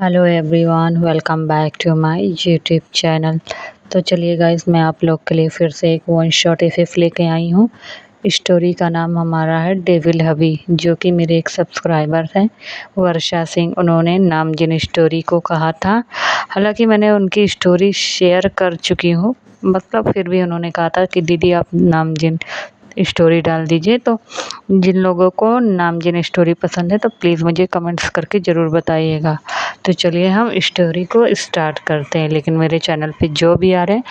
Hello everyone, welcome back to my YouTube channel. तो चलिए guys, मैं आप लोग के लिए फिर से एक वन शॉट एफएफ लेके आई हूँ। स्टोरी का नाम हमारा है डेविल हबी, जो कि मेरे एक सब्सक्राइबर हैं वर्षा सिंह। उन्होंने नामजिन स्टोरी को कहा था। हालांकि मैंने उनकी स्टोरी शेयर कर चुकी हूँ, मतलब फिर भी उन्होंने कहा था कि दीदी आप नामजिन स्टोरी डाल दीजिए। तो जिन लोगों को नामजिन स्टोरी पसंद है तो प्लीज़ मुझे कमेंट्स करके ज़रूर बताइएगा। तो चलिए हम स्टोरी को स्टार्ट करते हैं। लेकिन मेरे चैनल पे जो भी आ रहे हैं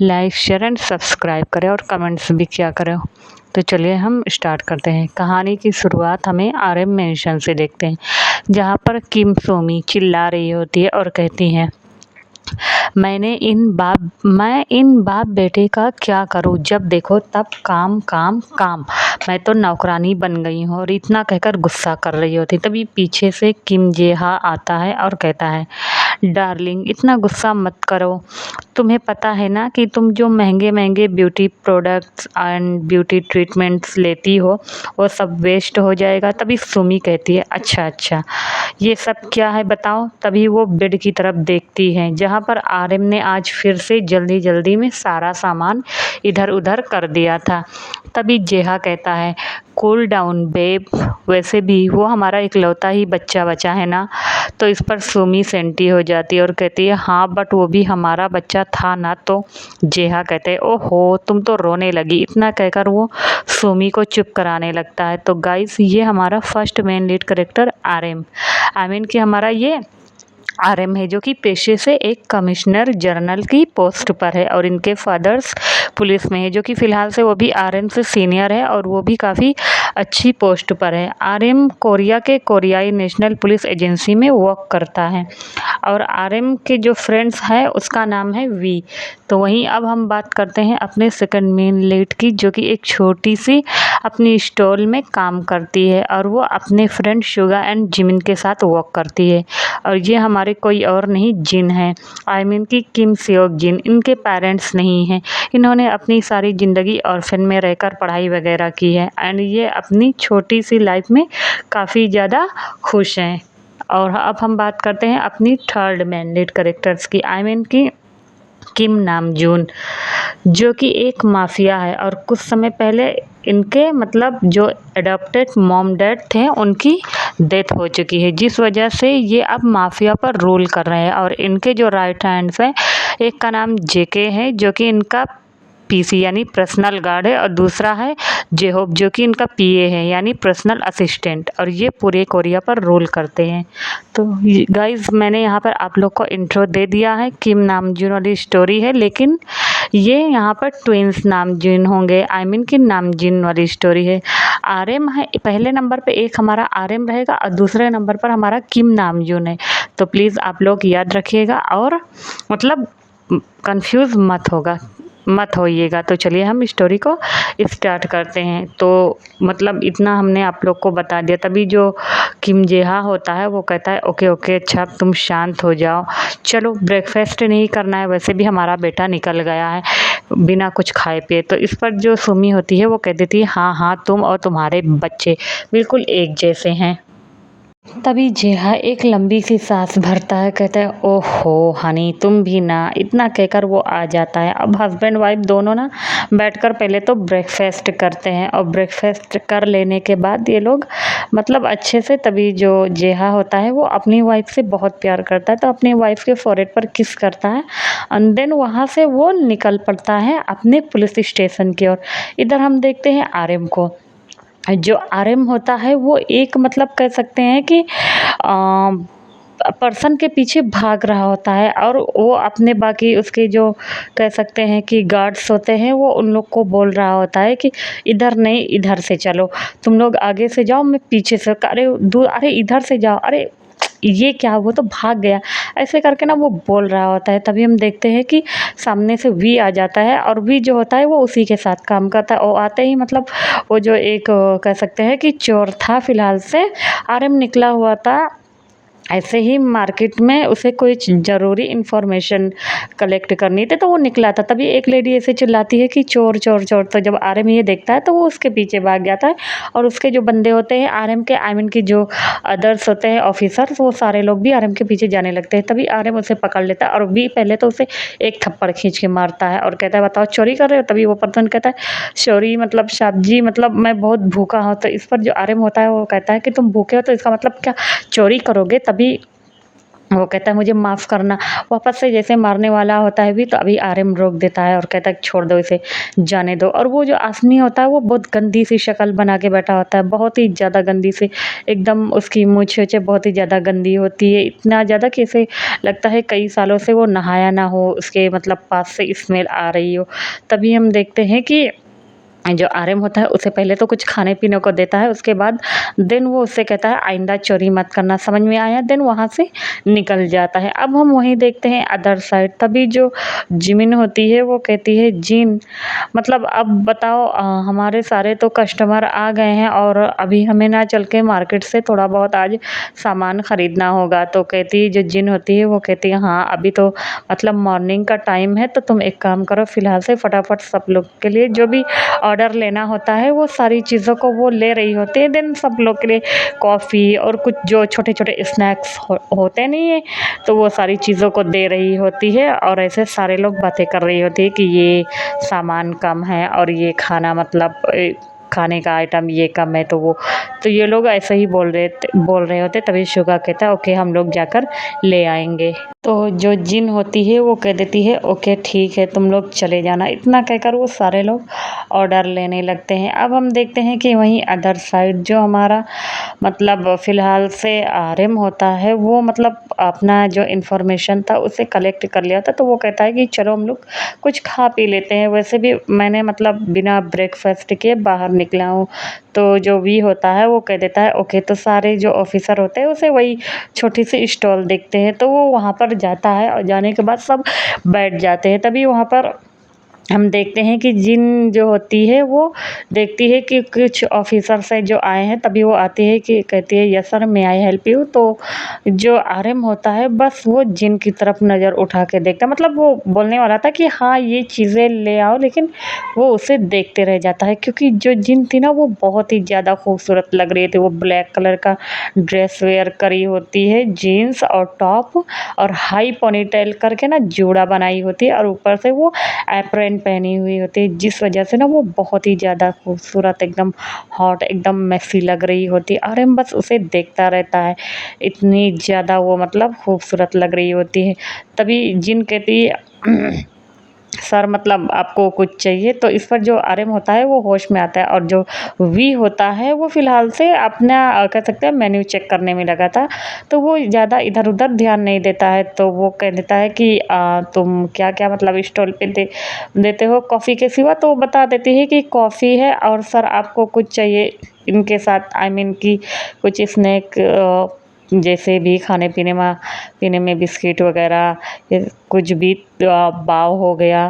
लाइक शेयर एंड सब्सक्राइब करें और कमेंट्स भी क्या करें। तो चलिए हम स्टार्ट करते हैं। कहानी की शुरुआत हमें आरएम मेंशन से देखते हैं, जहाँ पर किम सोमी चिल्ला रही होती है और कहती हैं, मैं इन बाप बेटे का क्या करूं, जब देखो तब काम काम काम। मैं तो नौकरानी बन गई हूँ। और इतना कहकर गुस्सा कर रही होती, तभी पीछे से किम जेहा आता है और कहता है, डार्लिंग इतना गुस्सा मत करो। तुम्हें पता है ना कि तुम जो महंगे महंगे beauty products and beauty treatments लेती हो वो सब वेस्ट हो जाएगा। तभी सुमी कहती है, अच्छा अच्छा ये सब क्या है बताओ। तभी वो बेड की तरफ देखती है, जहाँ पर आर्यन ने आज फिर से जल्दी जल्दी में सारा सामान इधर उधर कर दिया था। तभी जेहा कहता है, कूल डाउन बेब, वैसे भी वो हमारा इकलौता ही बच्चा बचा है ना। तो इस पर सुमी सेंटी हो जाती है और कहती है, हाँ बट वो भी हमारा बच्चा था ना। तो जेहा कहते हैं, ओहो तुम तो रोने लगी। इतना कहकर वो सुमी को चुप कराने लगता है। तो गाइस, ये हमारा first main lead character Aryan कि हमारा ये आरएम है, जो कि पेशे से एक कमिश्नर जनरल की पोस्ट पर है और इनके फादर्स पुलिस में है, जो कि फ़िलहाल से वो भी आरएम से सीनियर है और वो भी काफ़ी अच्छी पोस्ट पर है। आरएम कोरिया के कोरियाई नेशनल पुलिस एजेंसी में वर्क करता है और आरएम के जो फ्रेंड्स है उसका नाम है वी। तो वहीं अब हम बात करते हैं अपने सेकंड मेन लीड की, जो कि एक छोटी सी अपनी स्टॉल में काम करती है और वो अपने फ्रेंड शुगा एंड जिमिन के साथ वर्क करती है। और ये हमारे कोई और नहीं जिन है, कि किम सियोक जिन। इनके पेरेंट्स नहीं हैं, इन्होंने अपनी सारी ज़िंदगी ऑर्फन में रहकर पढ़ाई वगैरह की है एंड ये अपनी छोटी सी लाइफ में काफ़ी ज़्यादा खुश हैं। और अब हम बात करते हैं अपनी थर्ड मेन लीड करेक्टर्स की, की किम नामजून, जो कि एक माफिया है और कुछ समय पहले इनके मतलब जो एडॉप्टेड मॉम डैड थे उनकी डेथ हो चुकी है, जिस वजह से ये अब माफिया पर रूल कर रहे हैं। और इनके जो राइट हैंड्स हैं, एक का नाम जेके है जो कि इनका पीसी यानी पर्सनल गार्ड है और दूसरा है जेहोब जो कि इनका पीए है यानी पर्सनल असिस्टेंट, और ये पूरे कोरिया पर रूल करते हैं। तो गाइज, मैंने यहाँ पर आप लोग को इंट्रो दे दिया है। किम नामजून वाली स्टोरी है, लेकिन ये यहाँ पर ट्विंस नामजून होंगे, कि नामजून वाली स्टोरी है। आरएम है पहले नंबर पे, एक हमारा आरएम रहेगा और दूसरे नंबर पर हमारा किम नामजून है। तो प्लीज़ आप लोग याद रखिएगा और मतलब कंफ्यूज मत होइएगा। तो चलिए हम स्टोरी को स्टार्ट करते हैं। तो मतलब इतना हमने आप लोग को बता दिया। तभी जो किम जेहा होता है वो कहता है, ओके ओके अच्छा तुम शांत हो जाओ, चलो ब्रेकफास्ट नहीं करना है, वैसे भी हमारा बेटा निकल गया है बिना कुछ खाए पिए। तो इस पर जो सुमी होती है वो कह देती है, हाँ हाँ तुम और तुम्हारे बच्चे बिल्कुल एक जैसे हैं। तभी जेहा एक लंबी सी सांस भरता है, कहता है, ओहो हनी तुम भी ना। इतना कहकर वो आ जाता है। अब हस्बैंड वाइफ दोनों ना बैठकर पहले तो ब्रेकफास्ट करते हैं और ब्रेकफास्ट कर लेने के बाद ये लोग मतलब अच्छे से, तभी जो जेहा होता है वो अपनी वाइफ से बहुत प्यार करता है तो अपनी वाइफ के फॉरहेड पर किस करता है एंड देन वहाँ से वो निकल पड़ता है अपने पुलिस स्टेशन की ओर। इधर हम देखते हैं आर्यन को। जो आरएम होता है वो एक मतलब कह सकते हैं कि पर्सन के पीछे भाग रहा होता है और वो अपने बाकी उसके जो कह सकते हैं कि गार्ड्स होते हैं वो उन लोग को बोल रहा होता है कि इधर नहीं इधर से चलो, तुम लोग आगे से जाओ मैं पीछे से, अरे दूर, अरे इधर से जाओ, अरे ये क्या, वो तो भाग गया, ऐसे करके ना वो बोल रहा होता है। तभी हम देखते हैं कि सामने से वी आ जाता है और वी जो होता है वो उसी के साथ काम करता है। और आते ही मतलब वो जो एक कह सकते हैं कि चोर था, फिलहाल से आरएम निकला हुआ था ऐसे ही मार्केट में उसे कोई ज़रूरी इन्फॉर्मेशन कलेक्ट करनी थी, तो वो निकला था। तभी एक लेडी ऐसे चिल्लाती है कि चोर चोर चोर। तो जब आरएम ये देखता है तो वो उसके पीछे भाग जाता है, और उसके जो बंदे होते हैं आरएम के, आई मीन की जो अदर्स होते हैं ऑफिसर्स, वो सारे लोग भी आरएम के पीछे जाने लगते हैं। तभी आरएम उसे पकड़ लेता है, और भी पहले तो उसे एक थप्पड़ खींच के मारता है और कहता है बताओ चोरी कर रहे हो। तभी वो पर्सन कहता है सॉरी, मतलब साहब जी, मतलब मैं बहुत भूखा हूँ। तो इस पर जो आरएम होता है वो कहता है कि तुम भूखे हो तो इसका मतलब क्या चोरी करोगे। तभी वो कहता है मुझे माफ़ करना। वापस से जैसे मारने वाला होता है भी, तो अभी आरएम रोक देता है और कहता है छोड़ दो इसे, जाने दो। और वो जो आदमी होता है वो बहुत गंदी सी शक्ल बना के बैठा होता है, बहुत ही ज़्यादा गंदी सी, एकदम उसकी मूंछ-वूछें बहुत ही ज़्यादा गंदी होती है, इतना ज़्यादा कि ऐसे लगता है कई सालों से वो नहाया ना हो, उसके मतलब पास से स्मेल आ रही हो। तभी हम देखते हैं कि जो आरएम होता है उसे पहले तो कुछ खाने-पीने को देता है, उसके बाद देन वो उससे कहता है आइंदा चोरी मत करना, समझ में आया? देन वहाँ से निकल जाता है। अब हम वहीं देखते हैं अदर साइड, तभी जो जिमिन होती है वो कहती है जिन, मतलब अब बताओ, हमारे सारे तो कस्टमर आ गए हैं और अभी हमें ना चल के मार्केट से थोड़ा बहुत आज सामान ख़रीदना होगा। तो कहती है जो जिन होती है वो कहती है हाँ अभी तो मतलब मॉर्निंग का टाइम है, तो तुम एक काम करो फ़िलहाल से फटाफट सब लोग के लिए जो भी ऑर्डर लेना होता है वो सारी चीज़ों को वो ले रही होती है। देन सब लोग के लिए कॉफ़ी और कुछ जो छोटे-छोटे स्नैक्स होते नहीं है, तो वो सारी चीज़ों को दे रही होती है, और ऐसे सारे लोग बातें कर रही होती है कि ये सामान कम है और ये खाना मतलब खाने का आइटम ये कम है। तो ये लोग ऐसे ही बोल रहे होते। तभी शुगा कहता है ओके हम लोग जाकर ले आएँगे। तो जो जिन होती है वो कह देती है ओके ठीक है तुम लोग चले जाना। इतना कहकर वो सारे लोग ऑर्डर लेने लगते हैं। अब हम देखते हैं कि वहीं अदर साइड जो हमारा मतलब फ़िलहाल से आरएम होता है वो मतलब अपना जो इन्फॉर्मेशन था उसे कलेक्ट कर लिया था। तो वो कहता है कि चलो हम लोग कुछ खा पी लेते हैं, वैसे भी मैंने मतलब बिना ब्रेकफास्ट के बाहर निकला हूँ। तो जो भी होता है वो कह देता है ओके। तो सारे जो ऑफिसर होते हैं उसे वही छोटी सी स्टॉल देखते हैं, तो वो वहाँ पर जाता है, और जाने के बाद सब बैठ जाते हैं। तभी वहाँ पर हम देखते हैं कि जिन जो होती है वो देखती है कि कुछ ऑफिसर्स हैं जो आए हैं, तभी वो आती है कि कहती है yes sir may I help you. तो जो आरएम होता है बस वो जिन की तरफ नज़र उठा के देखता है, मतलब वो बोलने वाला था कि हाँ ये चीज़ें ले आओ, लेकिन वो उसे देखते रह जाता है क्योंकि जो जिन थी ना वो बहुत ही ज़्यादा खूबसूरत लग रही थी। वो ब्लैक कलर का ड्रेस वेयर करी होती है, जीन्स और टॉप, और हाई पोनीटेल करके ना जूड़ा बनाई होती है, और ऊपर से वो एप्रन पहनी हुई होती है, जिस वजह से ना वो बहुत ही ज़्यादा खूबसूरत, एकदम हॉट, एकदम मैसी लग रही होती है। आरएम बस उसे देखता रहता है, इतनी ज़्यादा वो मतलब खूबसूरत लग रही होती है। तभी जिन कहती है सर मतलब आपको कुछ चाहिए। तो इस पर जो आरएम होता है वो होश में आता है, और जो वी होता है वो फ़िलहाल से अपना कह सकते हैं मेन्यू चेक करने में लगा था। तो वो ज़्यादा इधर-उधर ध्यान नहीं देता है। तो वो कह देता है कि तुम क्या-क्या मतलब स्टॉल पे देते हो कॉफ़ी के सिवा? तो वो बता देती है कि कॉफ़ी है, और सर आपको कुछ चाहिए इनके साथ, आई मीन कि कुछ स्नैक जैसे भी खाने पीने में बिस्किट वग़ैरह, ये कुछ भी पाव हो गया।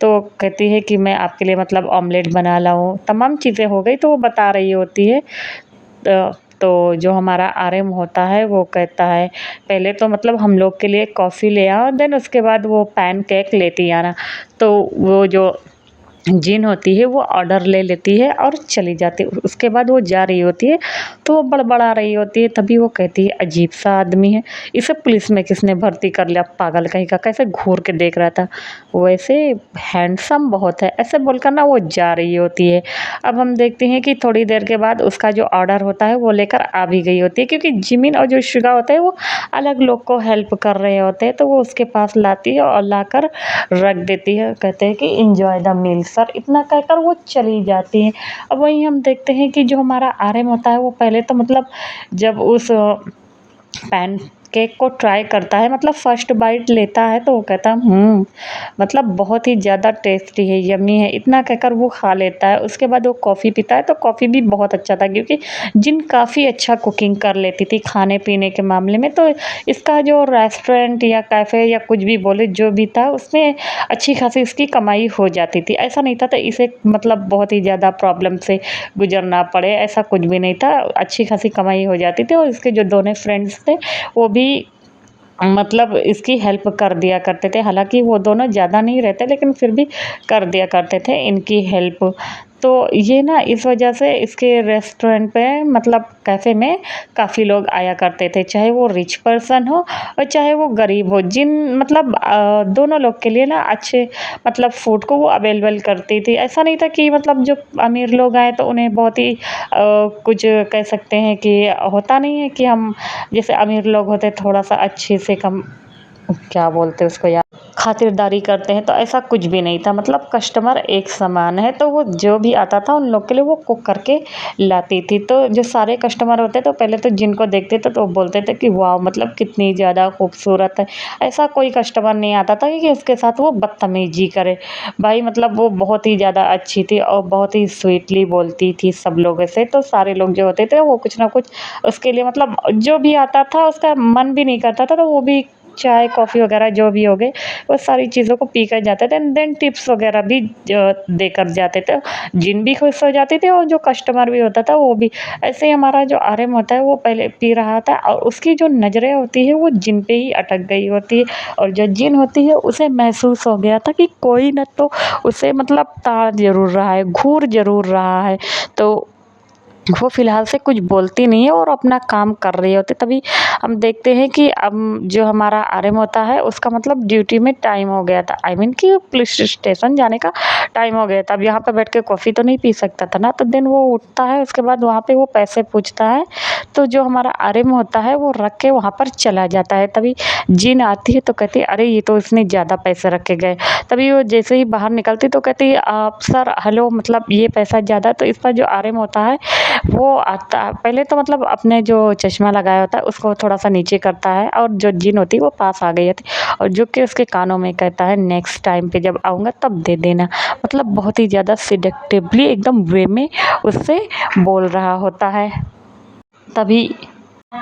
तो कहती है कि मैं आपके लिए मतलब ऑमलेट बना लाऊँ, तमाम चीज़ें हो गई, तो वो बता रही होती है। तो जो हमारा आरएम होता है वो कहता है पहले तो मतलब हम लोग के लिए कॉफ़ी ले आओ, देन उसके बाद वो पैनकेक लेती आना। तो वो जो जिन होती है वो ऑर्डर ले लेती है और चली जाती है। उसके बाद वो जा रही होती है, तो वो बड़बड़ा रही होती है। तभी वो कहती है अजीब सा आदमी है, इसे पुलिस में किसने भर्ती कर लिया, पागल कहीं का, कैसे घूर के देख रहा था, वैसे हैंडसम बहुत है, ऐसे बोलकर ना वो जा रही होती है। अब हम देखते हैं कि थोड़ी देर के बाद उसका जो ऑर्डर होता है वो लेकर आ भी गई होती है, क्योंकि जिमिन और जो शुगा होता है वो अलग लोग को हेल्प कर रहे होते हैं। तो वो उसके पास लाती है और लाकर रख देती है, कहते हैं कि एंजॉय द मील सर, इतना कहकर वो चली जाती हैं। अब वहीं हम देखते हैं कि जो हमारा आरएम होता है वो पहले तो मतलब जब उस पैन केक को ट्राई करता है, मतलब फर्स्ट बाइट लेता है, तो वो कहता है मतलब बहुत ही ज़्यादा टेस्टी है, यम्मी है, इतना कहकर वो खा लेता है। उसके बाद वो कॉफ़ी पीता है, तो कॉफ़ी भी बहुत अच्छा था, क्योंकि जिन काफ़ी अच्छा कुकिंग कर लेती थी खाने पीने के मामले में। तो इसका जो रेस्टोरेंट या कैफ़े या कुछ भी बोले जो भी था, उसमें अच्छी खासी इसकी कमाई हो जाती थी। ऐसा नहीं था तो इसे मतलब बहुत ही ज़्यादा प्रॉब्लम से गुजरना पड़े, ऐसा कुछ भी नहीं था, अच्छी खासी कमाई हो जाती थी। और इसके जो दोनों फ्रेंड्स थे वो भी भी मतलब इसकी हेल्प कर दिया करते थे। हालाँकि वो दोनों ज़्यादा नहीं रहते, लेकिन फिर भी कर दिया करते थे इनकी हेल्प। तो ये ना इस वजह से इसके रेस्टोरेंट पे मतलब कैफ़े में काफ़ी लोग आया करते थे, चाहे वो रिच पर्सन हो और चाहे वो गरीब हो। जिन मतलब दोनों लोग के लिए ना अच्छे मतलब फूड को वो अवेलेबल करती थी। ऐसा नहीं था कि मतलब जो अमीर लोग आए तो उन्हें बहुत ही कुछ कह सकते हैं कि होता नहीं है कि हम जैसे अमीर लोग होते थोड़ा-सा अच्छे से कम क्या बोलते हैं उसको यार, खातिरदारी करते हैं, तो ऐसा कुछ भी नहीं था। मतलब कस्टमर एक समान है, तो वो जो भी आता था उन लोग के लिए वो कुक करके लाती थी। तो जो सारे कस्टमर होते तो पहले तो जिनको देखते थे तो बोलते थे कि वाओ मतलब कितनी ज़्यादा खूबसूरत है। ऐसा कोई कस्टमर नहीं आता था कि उसके साथ वो बदतमीज़ी करे। भाई मतलब वो बहुत ही ज़्यादा अच्छी थी और बहुत ही स्वीटली बोलती थी सब लोगों से। तो सारे लोग जो होते थे वो कुछ ना कुछ उसके लिए मतलब जो भी आता था उसका मन भी नहीं करता था, तो वो भी चाय, कॉफ़ी वग़ैरह जो भी हो गए, वो सारी चीज़ों को पी कर जाते थे एंड देन टिप्स वग़ैरह भी देकर जाते थे। जिन भी खुश हो जाते थे और जो कस्टमर भी होता था वो भी। ऐसे ही हमारा जो आर्यन होता है वो पहले पी रहा था और उसकी जो नज़रें होती हैं वो जिन पे ही अटक गई होती है और जो जिन होती है उसे महसूस हो गया था कि कोई न तो उसे मतलब ताड़ ज़रूर रहा है, घूर ज़रूर रहा है। तो वो फ़िलहाल से कुछ बोलती नहीं है और अपना काम कर रही होती है। तभी हम देखते हैं कि अब जो हमारा आर्यन होता है उसका मतलब ड्यूटी में टाइम हो गया था। आई मीन कि पुलिस स्टेशन जाने का टाइम हो गया था। अब यहाँ पे बैठ के कॉफ़ी तो नहीं पी सकता था ना, तो देन वो उठता है, उसके बाद वहाँ पे वो पैसे पूछता है। तो जो हमारा आर्यन होता है वो रख के वहाँ पर चला जाता है। तभी जीन आती है तो कहती है अरे ये तो इसने ज़्यादा पैसे रख के गए। तभी वो जैसे ही बाहर निकलती तो कहती है आप सर हेलो मतलब ये पैसा ज़्यादा। तो इस पर जो आर्यन होता है वो आता पहले तो मतलब अपने जो चश्मा लगाया होता है उसको थोड़ा-सा नीचे करता है और जो जिन होती है वो पास आ गई होती है और झुक के उसके कानों में कहता है नेक्स्ट टाइम पे जब आऊँगा तब दे देना। मतलब बहुत ही ज़्यादा सेडक्टिवली एकदम वे में उससे बोल रहा होता है। तभी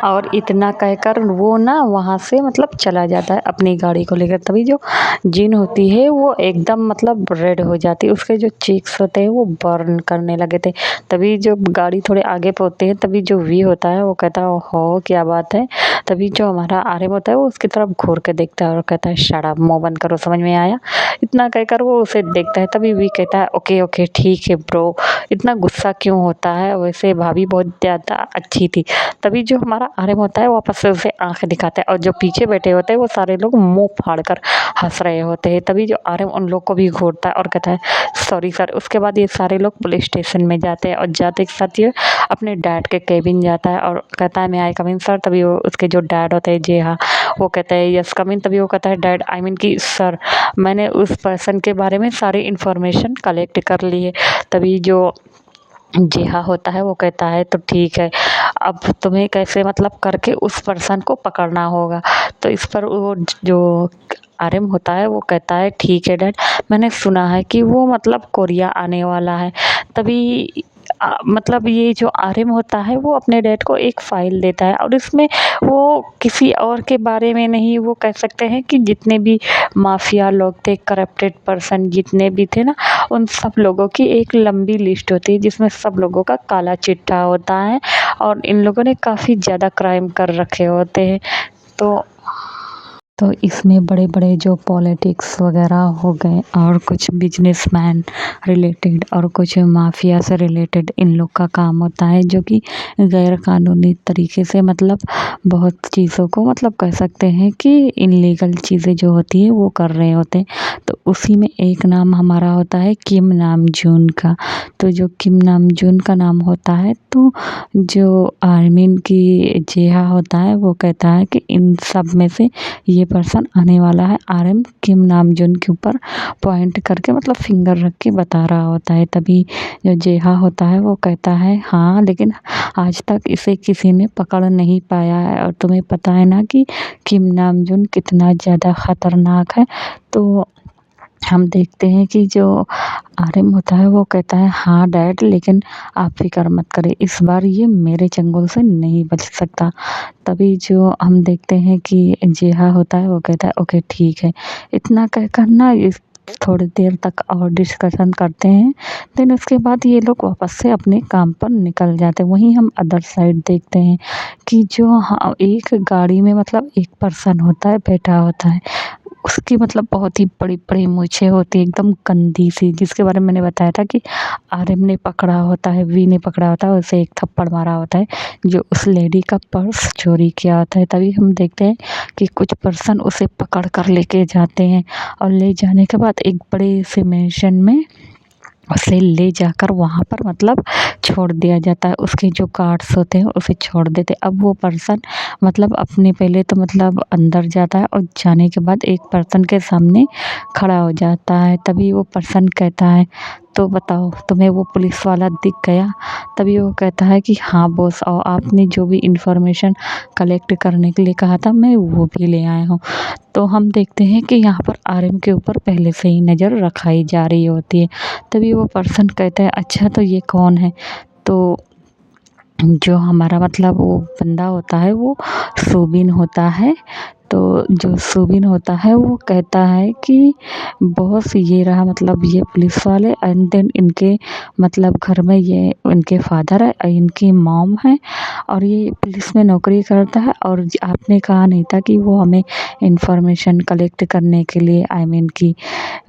और इतना कहकर वो ना वहाँ से मतलब चला जाता है अपनी गाड़ी को लेकर। तभी जो जिन होती है वो एकदम मतलब रेड हो जाती है, उसके जो चीक्स होते हैं वो बर्न करने लगे थे। तभी जो गाड़ी थोड़े आगे पहुँचते हैं तभी जो वी होता है वो कहता है ओहो क्या बात है। तभी जो हमारा आर्यन होता है वो उसकी तरफ घूर के देखता है और कहता है शट अप, मुँह बंद करो, समझ में आया। इतना कहकर वो उसे देखता है। तभी वी कहता है ओके ओके ठीक है ब्रो, इतना गुस्सा क्यों होता है, वैसे भाभी बहुत ज़्यादा अच्छी थी। तभी जो हमारा आर्यन होता है वापस से उसे आँखें दिखाता है और जो पीछे बैठे होते हैं वो सारे लोग मुँह फाड़ कर हँस रहे होते हैं। तभी जो आर्यन उन लोग को भी घूरता है और कहता है सॉरी सर। उसके बाद ये सारे लोग पुलिस स्टेशन में जाते हैं और जाते के साथ ये अपने डैड के केबिन जाता है और कहता है मैं आई कम इन सर। तभी वो उसके जो डैड होते हैं जी हाँ, वो कहते हैं यस कम इन। तभी वो कहता है डैड आई मीन कि सर मैंने उस पर्सन के बारे में सारी इन्फॉर्मेशन कलेक्ट कर ली है। तभी जो जी हाँ होता है वो कहता है तो ठीक है, अब तुम्हें कैसे मतलब करके उस पर्सन को पकड़ना होगा। तो इस पर वो जो आर्यन होता है वो कहता है ठीक है डैड, मैंने सुना है कि वो मतलब कोरिया आने वाला है। तभी मतलब ये जो आर्यन होता है वो अपने डैड को एक फ़ाइल देता है और इसमें वो किसी और के बारे में नहीं, वो कह सकते हैं कि जितने भी माफिया लोग थे, करप्टेड पर्सन जितने भी थे ना, उन सब लोगों की एक लंबी लिस्ट होती है जिसमें सब लोगों का काला चिट्ठा होता है और इन लोगों ने काफ़ी ज़्यादा क्राइम कर रखे होते हैं। तो इसमें बड़े-बड़े जो पॉलिटिक्स वगैरह हो गए और कुछ बिजनेसमैन रिलेटेड और कुछ माफिया से रिलेटेड इन लोग का काम होता है जो कि गैर कानूनी तरीके से मतलब बहुत चीज़ों को मतलब कह सकते हैं कि इनलीगल चीज़ें जो होती हैं वो कर रहे होते हैं। तो उसी में एक नाम हमारा होता है किम नाम-जून का। तो जो किम नाम-जून का नाम होता है तो जो आर्मिन की जेहा होता है वो कहता है कि इन सब में से ये पर्सन आने वाला है। आर्यन किम नाम-जून के ऊपर पॉइंट करके मतलब फिंगर रख के बता रहा होता है। तभी जो जेहा होता है वो कहता है हाँ लेकिन आज तक इसे किसी ने पकड़ नहीं पाया है और तुम्हें पता है ना कि किम नाम-जून कितना ज़्यादा ख़तरनाक है। तो हम देखते हैं कि जो आर्यन होता है वो कहता है हाँ डैड लेकिन आप फ़िक्र मत करें, इस बार ये मेरे चंगुल से नहीं बच सकता। तभी जो हम देखते हैं कि जेहा होता है वो कहता है ओके ठीक है। इतना कहकर ना इस थोड़ी देर तक और डिस्कशन करते हैं। देन उसके बाद ये लोग वापस से अपने काम पर निकल जाते हैं। वहीं हम अदर साइड देखते हैं कि जो एक गाड़ी में मतलब एक पर्सन होता है, बैठा होता है। उसकी मतलब बहुत ही बड़ी-बड़ी मूंछें होती है, एकदम गंदी सी, जिसके बारे में मैंने बताया था कि आर्यन ने पकड़ा होता है, वी ने पकड़ा होता है, उसे एक थप्पड़ मारा होता है, जो उस लेडी का पर्स चोरी किया होता है। तभी हम देखते हैं कि कुछ पर्सन उसे पकड़ कर लेके जाते हैं और ले जाने के बाद एक बड़े से मेंशन में उसे ले जाकर वहाँ पर मतलब छोड़ दिया जाता है। उसके जो गार्ड्स होते हैं उसे छोड़ देते हैं। अब वो पर्सन मतलब अपने पहले तो मतलब अंदर जाता है और जाने के बाद एक पर्सन के सामने खड़ा हो जाता है। तभी वो पर्सन कहता है, तो बताओ तुम्हें वो पुलिस वाला दिख गया? तभी वो कहता है कि हाँ बॉस, और आपने जो भी इन्फॉर्मेशन कलेक्ट करने के लिए कहा था मैं वो भी ले आया हूँ। तो हम देखते हैं कि यहाँ पर आर्यन के ऊपर पहले से ही नज़र रखाई जा रही होती है। तभी वो पर्सन कहता है, अच्छा तो ये कौन है? तो जो हमारा मतलब वो बंदा होता है वो सुबिन होता है। तो जो सुबिन होता है वो कहता है कि बॉस ये रहा मतलब ये पुलिस वाले, एंड देन इनके मतलब घर में ये इनके फादर है, इनकी मॉम है और ये पुलिस में नौकरी करता है। और आपने कहा नहीं था कि वो हमें इंफॉर्मेशन कलेक्ट करने के लिए आई मीन कि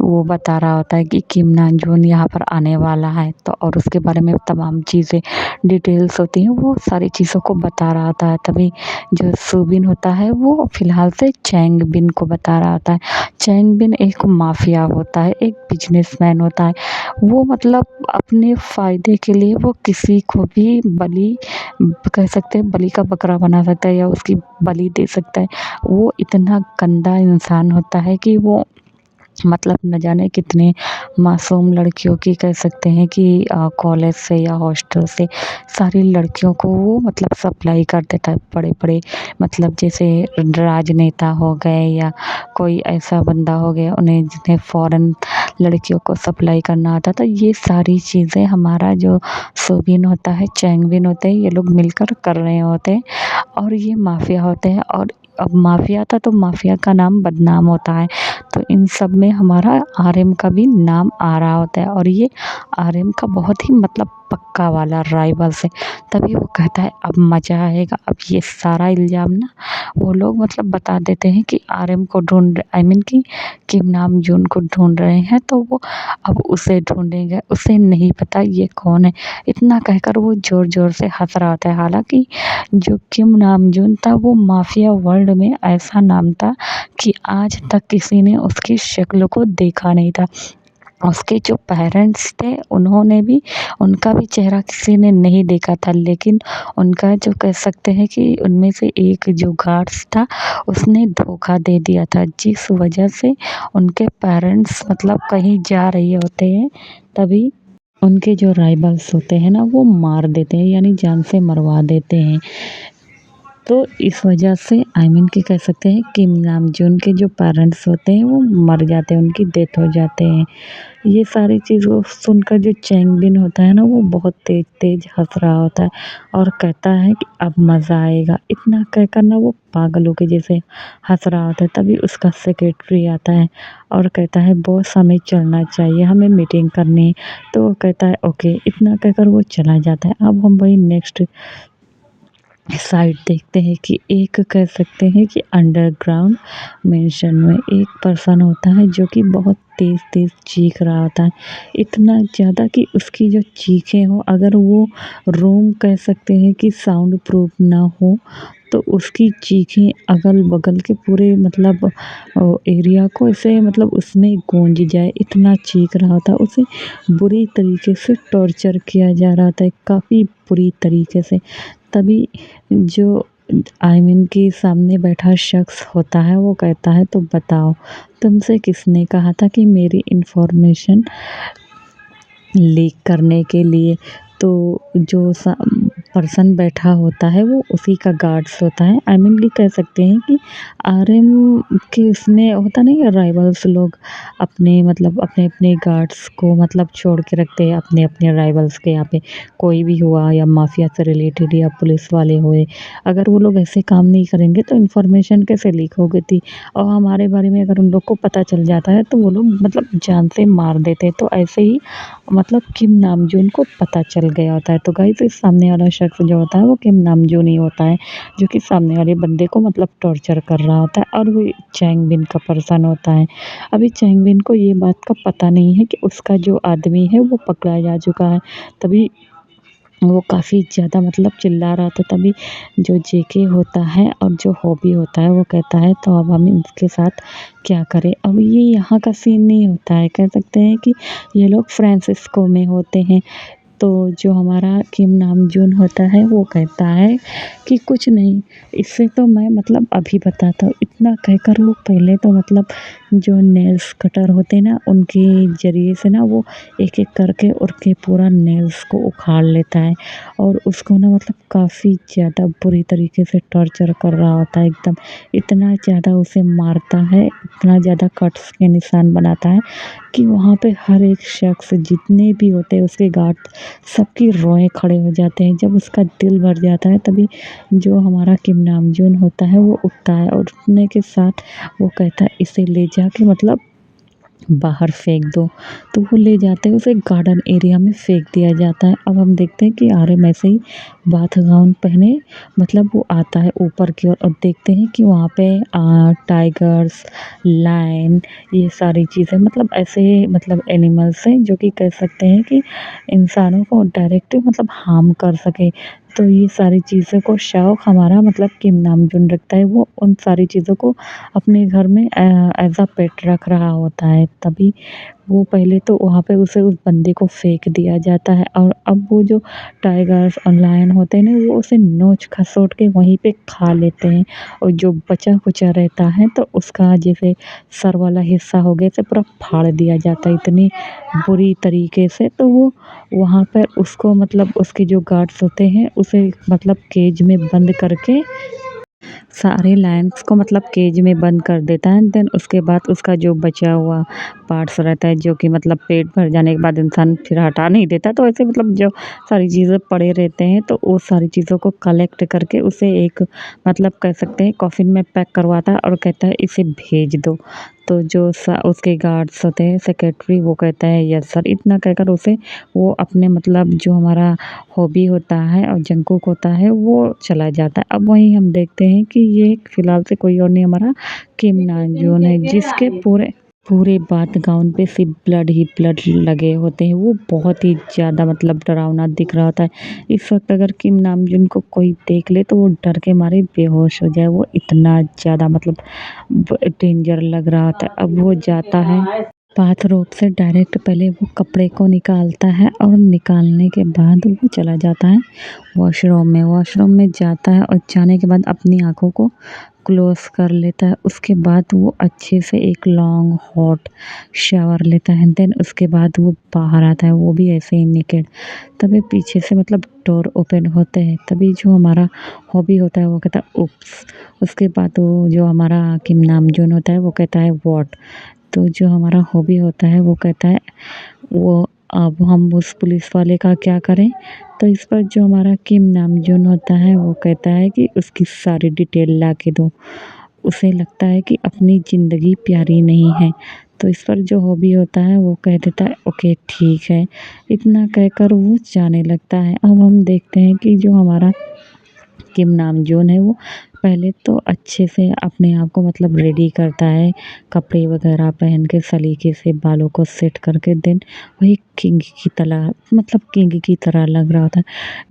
वो बता रहा होता है कि किम नाम-जून यहाँ पर आने वाला है, तो और उसके बारे में तमाम चीज़ें डिटेल्स होती हैं, वो सारी चीज़ों को बता रहा होता है। तभी जो सुबिन होता है वो फ़िलहाल से चैंग बिन को बता रहा होता है। चैंग बिन एक माफ़िया होता है, एक बिज़नेसमैन होता है। वो मतलब अपने फ़ायदे के लिए वो किसी को भी बलि कह सकते हैं, बलि का बकरा बना सकता है या उसकी बलि दे सकता है। वो इतना गंदा इंसान होता है कि वो मतलब न जाने कितने मासूम लड़कियों की कह सकते हैं कि कॉलेज से या हॉस्टल से सारी लड़कियों को वो मतलब सप्लाई कर देता है। बड़े-बड़े मतलब जैसे राजनेता हो गए या कोई ऐसा बंदा हो गया उन्हें जिन्हें फ़ॉरेन लड़कियों को सप्लाई करना आता था। ये सारी चीज़ें हमारा जो सुबिन होता है, चैंगबिन होते हैं, ये लोग मिलकर कर रहे होते हैं और ये माफ़िया होते हैं। और अब माफ़िया था तो माफ़िया का नाम बदनाम होता है। तो इन सब में हमारा आरएम का भी नाम आ रहा होता है और ये आरएम का बहुत ही मतलब पक्का वाला राइवल्स है। तभी वो कहता है अब मज़ा आएगा। अब ये सारा इल्ज़ाम ना वो लोग मतलब बता देते हैं कि आरएम को ढूँढ आई मीन कि किम नाम-जून को ढूँढ रहे हैं, तो वो अब उसे ढूँढेंगे। उसे नहीं पता ये कौन है। इतना कहकर वो ज़ोर-ज़ोर से हँस रहा होता है। हालाँकि जो किम नाम-जून था वो माफ़िया वर्ल्ड में ऐसा नाम था कि आज तक किसी ने उसकी शक्ल को देखा नहीं था। उसके जो पेरेंट्स थे उन्होंने भी उनका भी चेहरा किसी ने नहीं देखा था, लेकिन उनका जो कह सकते हैं कि उनमें से एक जो गार्ड्स था उसने धोखा दे दिया था, जिस वजह से उनके पेरेंट्स मतलब कहीं जा रहे होते हैं तभी उनके जो राइवल्स होते हैं ना वो मार देते हैं, यानी जान से मरवा देते हैं। तो इस वजह से आई मीन कि कह सकते हैं किम नाम-जून के जो पेरेंट्स होते हैं वो मर जाते हैं, उनकी डेथ हो जाते हैं। ये सारी चीज़ों सुनकर जो चैंग-बिन होता है ना वो बहुत तेज़-तेज़ हँस रहा होता है और कहता है कि अब मज़ा आएगा। इतना कहकर ना वो पागलों के जैसे हँस रहा होता है। तभी उसका सेक्रेटरी आता है और कहता है बॉस हमें चलना चाहिए, हमें मीटिंग करनी है। तो वो कहता है ओके, इतना कहकर वो चला जाता है। अब हम वही नेक्स्ट साइड देखते हैं कि एक कह सकते हैं कि अंडरग्राउंड मेंशन में एक पर्सन होता है जो कि बहुत तेज़-तेज़ चीख रहा होता है। इतना ज़्यादा कि उसकी जो चीखें हों अगर वो रूम कह सकते हैं कि साउंड प्रूफ ना हो तो उसकी चीखें अगल-बगल के पूरे मतलब एरिया को ऐसे मतलब उसमें गूंज जाए, इतना चीख रहा था। उसे बुरी तरीके से टॉर्चर किया जा रहा था, काफ़ी बुरी तरीके से। तभी जो आई मीन कि सामने बैठा शख्स होता है वो कहता है तो बताओ तुमसे किसने कहा था कि मेरी इन्फॉर्मेशन लीक करने के लिए? तो जो पर्सन बैठा होता है वो उसी का गार्ड्स होता है। आई मीन कि कह सकते हैं कि आरएम के उसमें होता नहीं है, राइवल्स लोग अपने मतलब अपने-अपने गार्ड्स को मतलब छोड़ के रखते हैं अपने-अपने राइवल्स के यहाँ पे। कोई भी हुआ या माफिया से रिलेटेड या पुलिस वाले हुए, अगर वो लोग ऐसे काम नहीं करेंगे तो इन्फॉर्मेशन कैसे लीक होगी थी। और हमारे बारे में अगर उन लोग को पता चल जाता है तो वो लोग मतलब जान से मार देते हैं। तो ऐसे ही मतलब किम नामजून को पता चल गया होता है। तो गाइस इस सामने वाला शख्स जो होता है वो किम नामजून ही होता है, जो कि सामने वाले बंदे को मतलब टॉर्चर कर रहा होता है और वो चैंग बिन का पर्सन होता है। अभी चैंग बिन को ये बात का पता नहीं है कि उसका जो आदमी है वो पकड़ा जा चुका है। तभी वो काफ़ी ज़्यादा मतलब चिल्ला रहा था। तभी जो जेके होता है और जो हॉबी होता है वो कहता है तो अब हम इसके साथ क्या करें। अब ये यहाँ का सीन नहीं होता है, कह सकते हैं कि ये लोग फ्रांसिस्को में होते हैं। तो जो हमारा किम नामजून होता है वो कहता है कि कुछ नहीं, इससे तो मैं मतलब अभी बताता हूँ। इतना कहकर वो पहले तो मतलब जो नेल्स कटर होते हैं ना उनके ज़रिए से ना वो एक-एक करके उसके पूरा नेल्स को उखाड़ लेता है और उसको ना मतलब काफ़ी ज़्यादा बुरी तरीके से टॉर्चर कर रहा होता है एकदम। इतना ज़्यादा उसे मारता है, इतना ज़्यादा कट्स के निशान बनाता है कि वहाँ पे हर एक शख्स जितने भी होते हैं उसके गार्ड सबकी रोएँ खड़े हो जाते हैं। जब उसका दिल भर जाता है तभी जो हमारा किम नामजून होता है वो उठता है और उठने के साथ वो कहता है इसे ले जाके मतलब बाहर फेंक दो। तो वो ले जाते हैं उसे गार्डन एरिया में फेंक दिया जाता है। अब हम देखते हैं कि आर्यन ऐसे ही बाथ गाउन पहने मतलब वो आता है ऊपर की ओर और देखते हैं कि वहाँ पे टाइगर्स, लायन ये सारी चीज़ें मतलब ऐसे मतलब एनिमल्स हैं जो कि कह सकते हैं कि इंसानों को डायरेक्ट मतलब हार्म कर सके। तो ये सारी चीज़ों को शौक हमारा मतलब किम नामजून रखता है। वो उन सारी चीज़ों को अपने घर में एज़ अ पेट रख रहा होता है। तभी वो पहले तो वहाँ पे उसे उस बंदे को फेंक दिया जाता है और अब वो जो टाइगर्स और लायन होते हैं ना वो उसे नोच-खसोट के वहीं पे खा लेते हैं और जो बचा-खुचा रहता है तो उसका जैसे सर वाला हिस्सा हो गया इसे पूरा फाड़ दिया जाता है इतनी बुरी तरीके से। तो वो वहाँ पर उसको मतलब उसके जो गार्ड्स होते हैं उसे मतलब केज में बंद करके सारे लायंस को मतलब केज में बंद कर देता है। देन उसके बाद उसका जो बचा हुआ पार्ट्स रहता है जो कि मतलब पेट भर जाने के बाद इंसान फिर हटा नहीं देता, तो ऐसे मतलब जो सारी चीज़ें पड़े रहते हैं तो वो सारी चीज़ों को कलेक्ट करके उसे एक मतलब कह सकते हैं कॉफ़िन में पैक करवाता है और कहता है इसे भेज दो। तो जो उसके गार्ड्स होते हैं सेक्रेटरी वो कहता है यस सर। इतना कहकर उसे वो अपने मतलब जो हमारा हॉबी होता है और जंगकुक होता है वो चला जाता है। अब वहीं हम देखते हैं कि ये फ़िलहाल से कोई और नहीं हमारा किम नामजून है जिसके पूरे पूरे बात गाउन पे सिर्फ ब्लड ही ब्लड लगे होते हैं। वो बहुत ही ज़्यादा मतलब डरावना दिख रहा होता है। इस वक़्त अगर किम नामजून को कोई देख ले तो वो डर के मारे बेहोश हो जाए। वो इतना ज़्यादा मतलब डेंजर लग रहा होता है। अब वो जाता है बाथरोब से डायरेक्ट पहले वो कपड़े को निकालता है और निकालने के बाद वो चला जाता है वॉशरूम में। वॉशरूम में जाता है और जाने के बाद अपनी आँखों को क्लोज़ कर लेता है। उसके बाद वो अच्छे से एक लॉन्ग हॉट शावर लेता है। देन उसके बाद वो बाहर आता है, वो भी ऐसे ही नेकेड। तभी पीछे से मतलब डोर ओपन होते हैं। तभी जो हमारा हॉबी होता है वो कहता है उप्स। उसके बाद वो जो हमारा किम नामजून होता है वो कहता है व्हाट। तो जो हमारा हॉबी होता है वो कहता है वो अब हम उस पुलिस वाले का क्या करें। तो इस पर जो हमारा किम नामजून होता है वो कहता है कि उसकी सारी डिटेल ला के दो। उसे लगता है कि अपनी ज़िंदगी प्यारी नहीं है। तो इस पर जो हॉबी होता है वो कह देता है ओके ठीक है। इतना कहकर वो जाने लगता है। अब हम देखते हैं कि जो हमारा किम नामजून है वो पहले तो अच्छे से अपने आप को मतलब रेडी करता है, कपड़े वगैरह पहन के सलीके से बालों को सेट करके देन वही किंग की तरह मतलब किंग की तरह लग रहा था।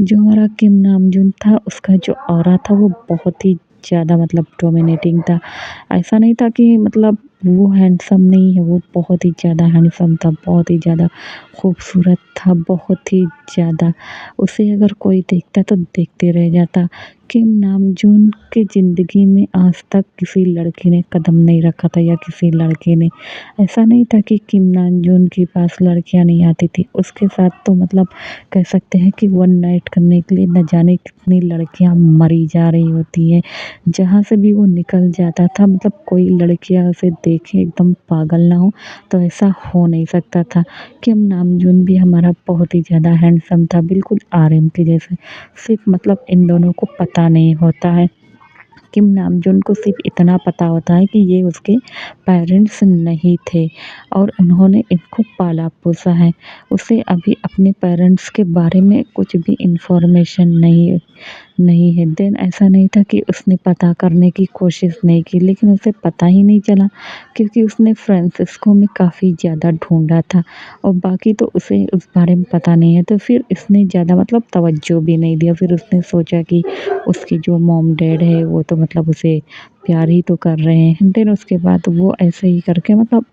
जो हमारा किम नामजून था उसका जो ऑरा था वो बहुत ही ज़्यादा मतलब डोमिनेटिंग था। ऐसा नहीं था कि मतलब वो हैंडसम नहीं है, वो बहुत ही ज़्यादा हैंडसम था, बहुत ही ज़्यादा खूबसूरत था, बहुत ही ज़्यादा। उसे अगर कोई देखता तो देखते रह जाता। किम नामजून की ज़िंदगी में आज तक किसी लड़के ने कदम नहीं रखा था या किसी लड़के ने। ऐसा नहीं था कि किम नामजून के पास लड़कियाँ नहीं आती थी, उसके साथ तो मतलब कह सकते हैं कि वन नाइट करने के लिए न जाने कितनी लड़कियाँ मरी जा रही होती हैं। जहाँ से भी वो निकल जाता था मतलब कोई लड़कियाँ उसे देखे एकदम पागल ना हो, तो ऐसा हो नहीं सकता था। किम नामजून भी हमारा बहुत ही ज़्यादा हैंडसम था, बिल्कुल आर्यन के जैसे। सिर्फ़ मतलब इन दोनों को पता नहीं होता है। किम नामजून को सिर्फ़ इतना पता होता है कि ये उसके पेरेंट्स नहीं थे और उन्होंने इनको पाला-पोसा है। उसे अभी अपने पेरेंट्स के बारे में कुछ भी इन्फॉर्मेशन नहीं है। देन ऐसा नहीं था कि उसने पता करने की कोशिश नहीं की, लेकिन उसे पता ही नहीं चला क्योंकि उसने फ्रांसिस्को में काफ़ी ज़्यादा ढूँढा था और बाकी तो उसे उस बारे में पता नहीं है। तो फिर इसने ज़्यादा मतलब तवज्जो भी नहीं दिया। फिर उसने सोचा कि उसकी जो मॉम-डैड है वो तो मतलब उसे प्यार ही तो कर रहे हैं। देन उसके बाद वो ऐसे ही करके मतलब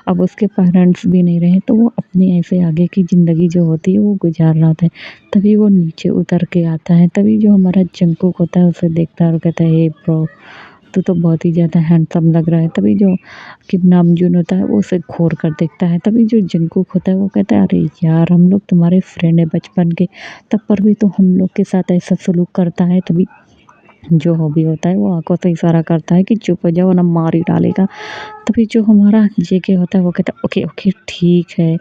अब उसके पेरेंट्स भी नहीं रहे, तो वो अपनी ऐसे आगे की ज़िंदगी जो होती है वो गुज़ार रहा था। तभी वो नीचे उतर के आता है, तभी जो हमारा जंगकुक होता है उसे देखता है और कहता है, "हे ब्रो, तू तो बहुत ही ज़्यादा हैंडसम लग रहा है।" तभी जो किम नामजून होता है वो उसे घूर कर देखता है, तभी जो जंगकुक होता है वो कहता है, "अरे यार! हम लोग तुम्हारे फ्रेंड हैं बचपन के, तब पर भी तो हम लोग के साथ ऐसा सलूक करता है।" तभी जो हॉबी होता है वो आँखों से इशारा करता है कि चुप हो जाओ वरना मार ही डालेगा। तभी जो हमारा जेके होता है वो कहता है ओके, ओके ठीक है।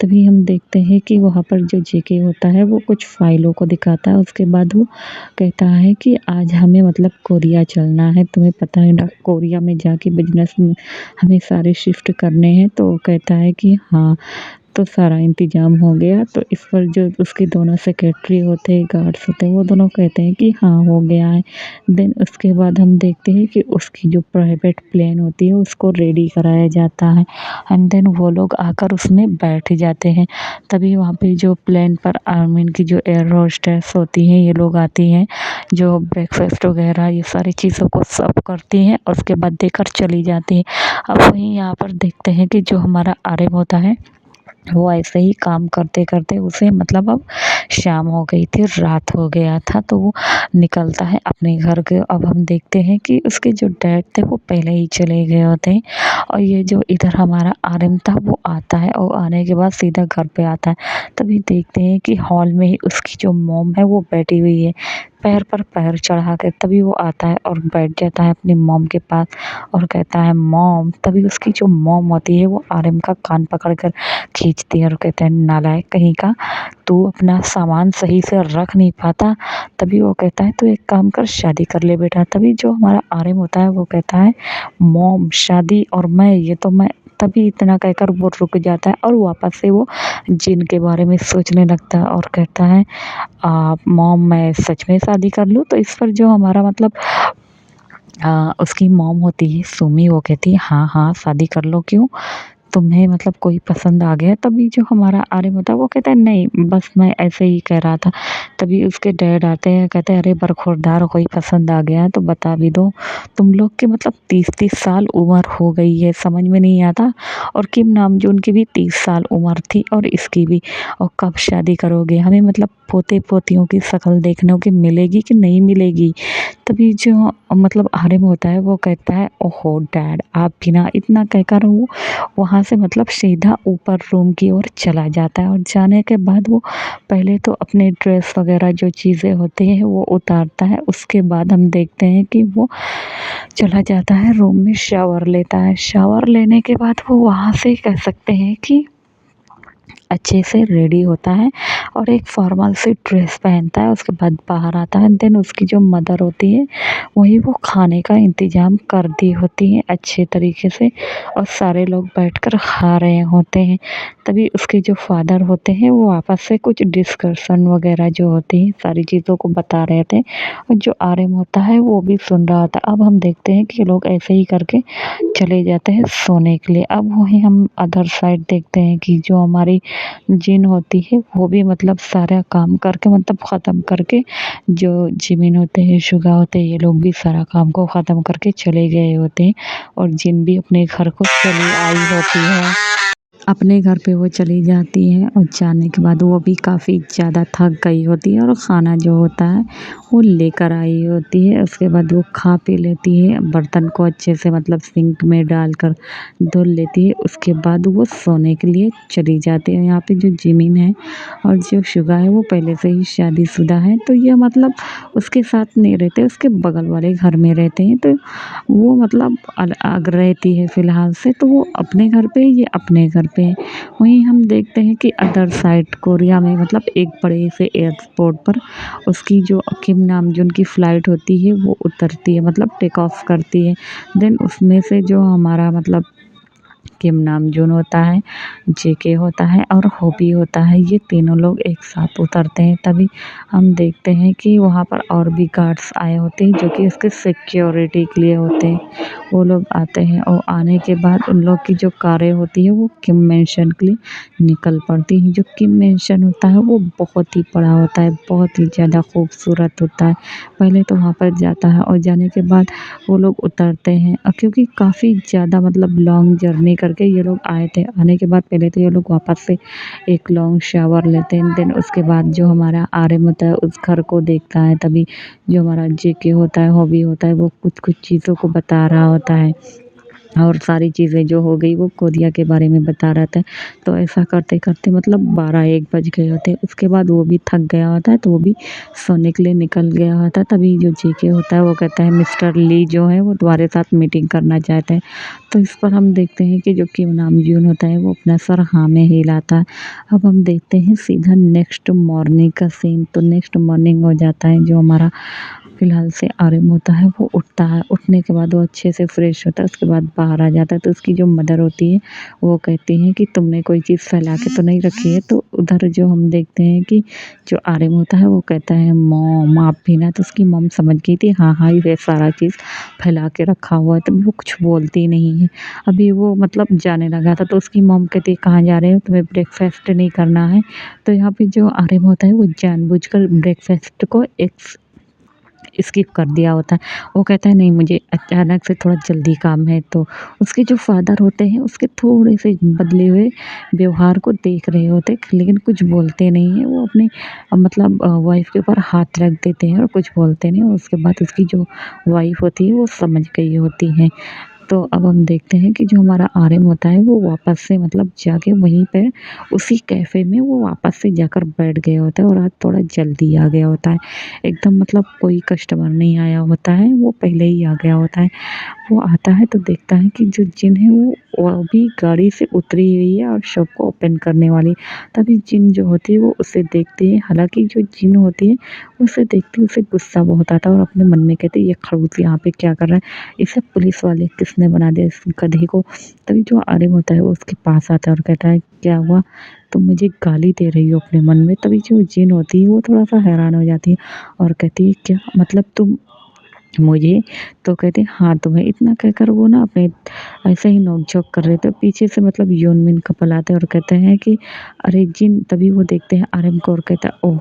तभी हम देखते हैं कि वहाँ पर जो जेके होता है वो कुछ फ़ाइलों को दिखाता है। उसके बाद वो कहता है कि आज हमें मतलब कोरिया चलना है। तुम्हें पता है ना कोरिया में जाके बिज़नेस में हमें सारे शिफ्ट करने हैं। तो वो कहता है कि हाँ, तो सारा इंतज़ाम हो गया। तो इस पर जो उसके दोनों सेक्रेटरी होते हैं, गार्ड्स होते हैं, वो दोनों कहते हैं कि हाँ, हो गया है। देन उसके बाद हम देखते हैं कि उसकी जो प्राइवेट प्लेन होती है उसको रेडी कराया जाता है एंड देन वो लोग आकर उसमें बैठ जाते हैं। तभी वहाँ पे जो प्लेन पर आर्मिन की जो एयर होस्टेस होती हैं ये लोग आती हैं, जो ब्रेकफ़ास्ट वग़ैरह ये सारी चीज़ों को सर्व करती हैं और उसके बाद देकर चली जाती हैं। अब वहीं यहाँ पर देखते हैं कि जो हमारा आर्यन होता है वो ऐसे ही काम करते-करते उसे मतलब अब शाम हो गई थी, रात हो गया था, तो वो निकलता है अपने घर के। अब हम देखते हैं कि उसके जो डैड थे वो पहले ही चले गए होते हैं और ये जो इधर हमारा आर्यन था वो आता है और आने के बाद सीधा घर पे आता है। तभी देखते हैं कि हॉल में ही उसकी जो मॉम है वो बैठी हुई है, पैर पर पैर चढ़ा के। तभी वो आता है और बैठ जाता है अपनी मॉम के पास और कहता है मॉम। तभी उसकी जो मॉम होती है वो आर्यन का कान पकड़ कर खींचती है और कहते हैं नालायक कहीं का, तू अपना सामान सही से रख नहीं पाता। तभी वो कहता है तू एक काम कर शादी कर ले बेटा। तभी जो हमारा आर्यन होता है वो कहता है मॉम शादी और मैं, ये तो मैं। तभी इतना कहकर वो रुक जाता है और वापस से वो जिन के बारे में सोचने लगता है और कहता है मॉम मैं सच में शादी कर लूँ? तो इस पर जो हमारा मतलब उसकी मॉम होती है सुमी, वो कहती है हाँ, हाँ शादी कर लो, क्यों? तुम्हें मतलब कोई पसंद आ गया? तभी जो हमारा आर्यन होता है वो कहता है नहीं, बस मैं ऐसे ही कह रहा था। तभी उसके डैड आते हैं, कहते हैं अरे बरखुरदार कोई पसंद आ गया है तो बता भी दो। तुम लोग के मतलब 30-30 साल उम्र हो गई है, समझ में नहीं आता। और किम नामजून की भी 30 साल उम्र थी और इसकी भी। और कब शादी करोगे? हमें मतलब पोते-पोतियों की शक्ल देखने को मिलेगी कि नहीं मिलेगी? तभी जो मतलब आर्यन होता है वो कहता है ओहो डैड आप भी ना, इतना कहकर वो वहाँ से मतलब सीधा ऊपर रूम की ओर चला जाता है और जाने के बाद वो पहले तो अपने ड्रेस वगैरह जो चीज़ें होती हैं वो उतारता है। उसके बाद हम देखते हैं कि वो चला जाता है रूम में, शावर लेता है। शावर लेने के बाद वो वहाँ से कह सकते हैं कि अच्छे से रेडी होता है और एक फॉर्मल सी ड्रेस पहनता है। उसके बाद बाहर आता है। देन उसकी जो मदर होती है वही वो खाने का इंतज़ाम कर दी होती है अच्छे तरीके से और सारे लोग बैठकर खा रहे होते हैं। तभी उसके जो फादर होते हैं वो आपस से कुछ डिस्कशन वगैरह जो होती है सारी चीज़ों को बता रहे थे और जो आर्यन होता है वो भी सुन रहा था। अब हम देखते हैं कि ये लोग ऐसे ही करके चले जाते हैं सोने के लिए। अब वहीं हम अदर साइड देखते हैं कि जो हमारी जिन होती है वो भी मतलब सारा काम करके मतलब ख़त्म करके जो जिमिन होते हैं, शुगा होते हैं, ये लोग भी सारा काम को ख़त्म करके चले गए होते हैं और जिन भी अपने घर को चली आई होती है। अपने घर पे वो चली जाती है और जाने के बाद वो भी काफ़ी ज़्यादा थक गई होती है और खाना जो होता है वो लेकर आई होती है। उसके बाद वो खा पी लेती है, बर्तन को अच्छे से मतलब सिंक में डालकर धुल लेती है। उसके बाद वो सोने के लिए चली जाती है। यहाँ पे जो जिमिन है और जो शुगा है वो पहले से ही शादीशुदा है, तो ये मतलब उसके साथ नहीं रहते, उसके बगल वाले घर में रहते हैं। तो वो मतलब अलग रहती है फ़िलहाल से, तो वो अपने घर पे, ये अपने घर पे है। वहीं हम देखते हैं कि अदर साइड कोरिया में मतलब एक बड़े से एयरपोर्ट पर उसकी जो किम नामजून की फ़्लाइट होती है वो उतरती है, मतलब टेक ऑफ करती है। देन उसमें से जो हमारा मतलब किम नामजून होता है, जेके होता है और होबी होता है, ये तीनों लोग एक साथ उतरते हैं। तभी हम देखते हैं कि वहाँ पर और भी गार्ड्स आए होते हैं जो कि उसके सिक्योरिटी के लिए होते हैं। वो लोग आते हैं और आने के बाद उन लोग की जो कारें होती है वो किम मैंशन के लिए निकल पड़ती हैं। जो किम मैंशन होता है वो बहुत ही बड़ा होता है, बहुत ही ज़्यादा खूबसूरत होता है। पहले तो वहाँ पर जाता है और जाने के बाद वो लोग उतरते हैं, क्योंकि काफ़ी ज़्यादा मतलब लॉन्ग जर्नी करके ये लोग आए थे। आने के बाद पहले तो ये लोग वापस से एक लॉन्ग शावर लेते हैं। देन उसके बाद जो हमारा आर्यन होता है उस घर को देखता है। तभी जो हमारा जेके होता है, हॉबी होता है, वो कुछ-कुछ चीज़ों को बता रहा होता है और सारी चीज़ें जो हो गई वो कोरिया के बारे में बता रहा था। तो ऐसा करते-करते मतलब 12-1 बज गए होते हैं। उसके बाद वो भी थक गया होता है, तो वो भी सोने के लिए निकल गया होता है। तभी जो जेके होता है वो कहता है मिस्टर ली जो है वो तुम्हारे साथ मीटिंग करना चाहते हैं। तो इस पर हम देखते हैं कि जो किम नामजून होता है वो अपना सर हाँ में हिलाता है। अब हम देखते हैं सीधा नेक्स्ट मॉर्निंग का सीन। तो नेक्स्ट मॉर्निंग हो जाता है, जो हमारा फ़िलहाल से आर्यन होता है वो उठता है। उठने के बाद वो अच्छे से फ्रेश होता है, उसके बाद बाहर आ जाता है। तो उसकी जो मदर होती है वो कहती हैं कि तुमने कोई चीज़ फैला के तो नहीं रखी है। तो उधर जो हम देखते हैं कि जो आर्यन होता है वो कहता है मॉम आप भी ना। तो उसकी मॉम समझ गई थी, हाँ हाँ ये सारा चीज़ फैला के रखा हुआ है, तभी वो कुछ बोलती नहीं है। अभी वो मतलब जाने लगा था, तो उसकी मॉम कहती है कहाँ जा रहे हो, तुम्हें ब्रेकफास्ट नहीं करना है। तो यहाँ पे जो आर्यन होता है वो जानबूझकर ब्रेकफास्ट को स्किप कर दिया होता है। वो कहता है नहीं मुझे अचानक से थोड़ा जल्दी काम है। तो उसके जो फ़ादर होते हैं उसके थोड़े से बदले हुए व्यवहार को देख रहे होते हैं, लेकिन कुछ बोलते नहीं हैं। वो अपनी मतलब वाइफ़ के ऊपर हाथ रख देते हैं और कुछ बोलते नहीं। और उसके बाद उसकी जो वाइफ़ होती है वो समझ गई होती है। तो अब हम देखते हैं कि जो हमारा आर्यन होता है वो वापस से मतलब जाके वहीं पे उसी कैफ़े में वो वापस से जाकर बैठ गया होता है और आज थोड़ा जल्दी आ गया होता है। एकदम मतलब कोई कस्टमर नहीं आया होता है, वो पहले ही आ गया होता है। वो आता है तो देखता है कि जो जिन है वो अभी गाड़ी से उतरी हुई है और शॉप को ओपन करने वाली है। तभी जिन जो होती है वो उसे देखती है। हालाँकि जो जिन होती है उसे देखते ही उसे गुस्सा बहुत आता है और अपने मन में कहती है ये खड़ूस यहाँ पे क्या कर रहा है? इसे पुलिस वाले किसने बना दिया इस गधे को? तभी जो आर्यन होता है वो उसके पास आता है और कहता है क्या हुआ? तुम मुझे गाली दे रही हो अपने मन में? तभी जो जिन होती है वो थोड़ा-सा हैरान हो जाती है और कहती है क्या मतलब तुम मुझे? तो कहते हैं हाँ तुम्हें। इतना कहकर वो ना अपने ऐसे ही नोक-झोंक कर रहे थे। पीछे से मतलब योनमिन कपल आते हैं और कहते हैं कि अरे जिन। तभी वो देखते हैं आर्यन को और कहता है ओह!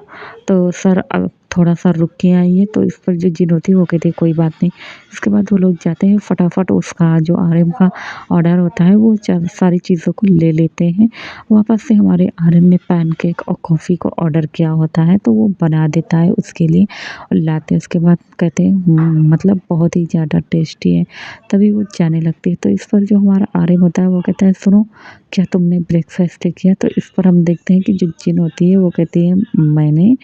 तो सर थोड़ा-सा रुक के आइए। तो इस पर जो जिन होती है वो कहती है कोई बात नहीं। इसके बाद वो लोग जाते हैं, फटाफट उसका जो आर्यन का ऑर्डर होता है वो सारी चीज़ों को ले लेते हैं। वापस से हमारे आर्यन ने पैनकेक और कॉफ़ी को ऑर्डर किया होता है, तो वो बना देता है उसके लिए और लाते हैं। उसके बाद कहते हैं मतलब बहुत ही ज़्यादा टेस्टी है। तभी वो जाने लगती है। तो इस पर जो हमारा आर्यन होता है वो कहता है सुनो क्या तुमने ब्रेकफ़ास्ट किया? तो इस पर हम देखते हैं कि जो जिन होती है वो कहती है मैंने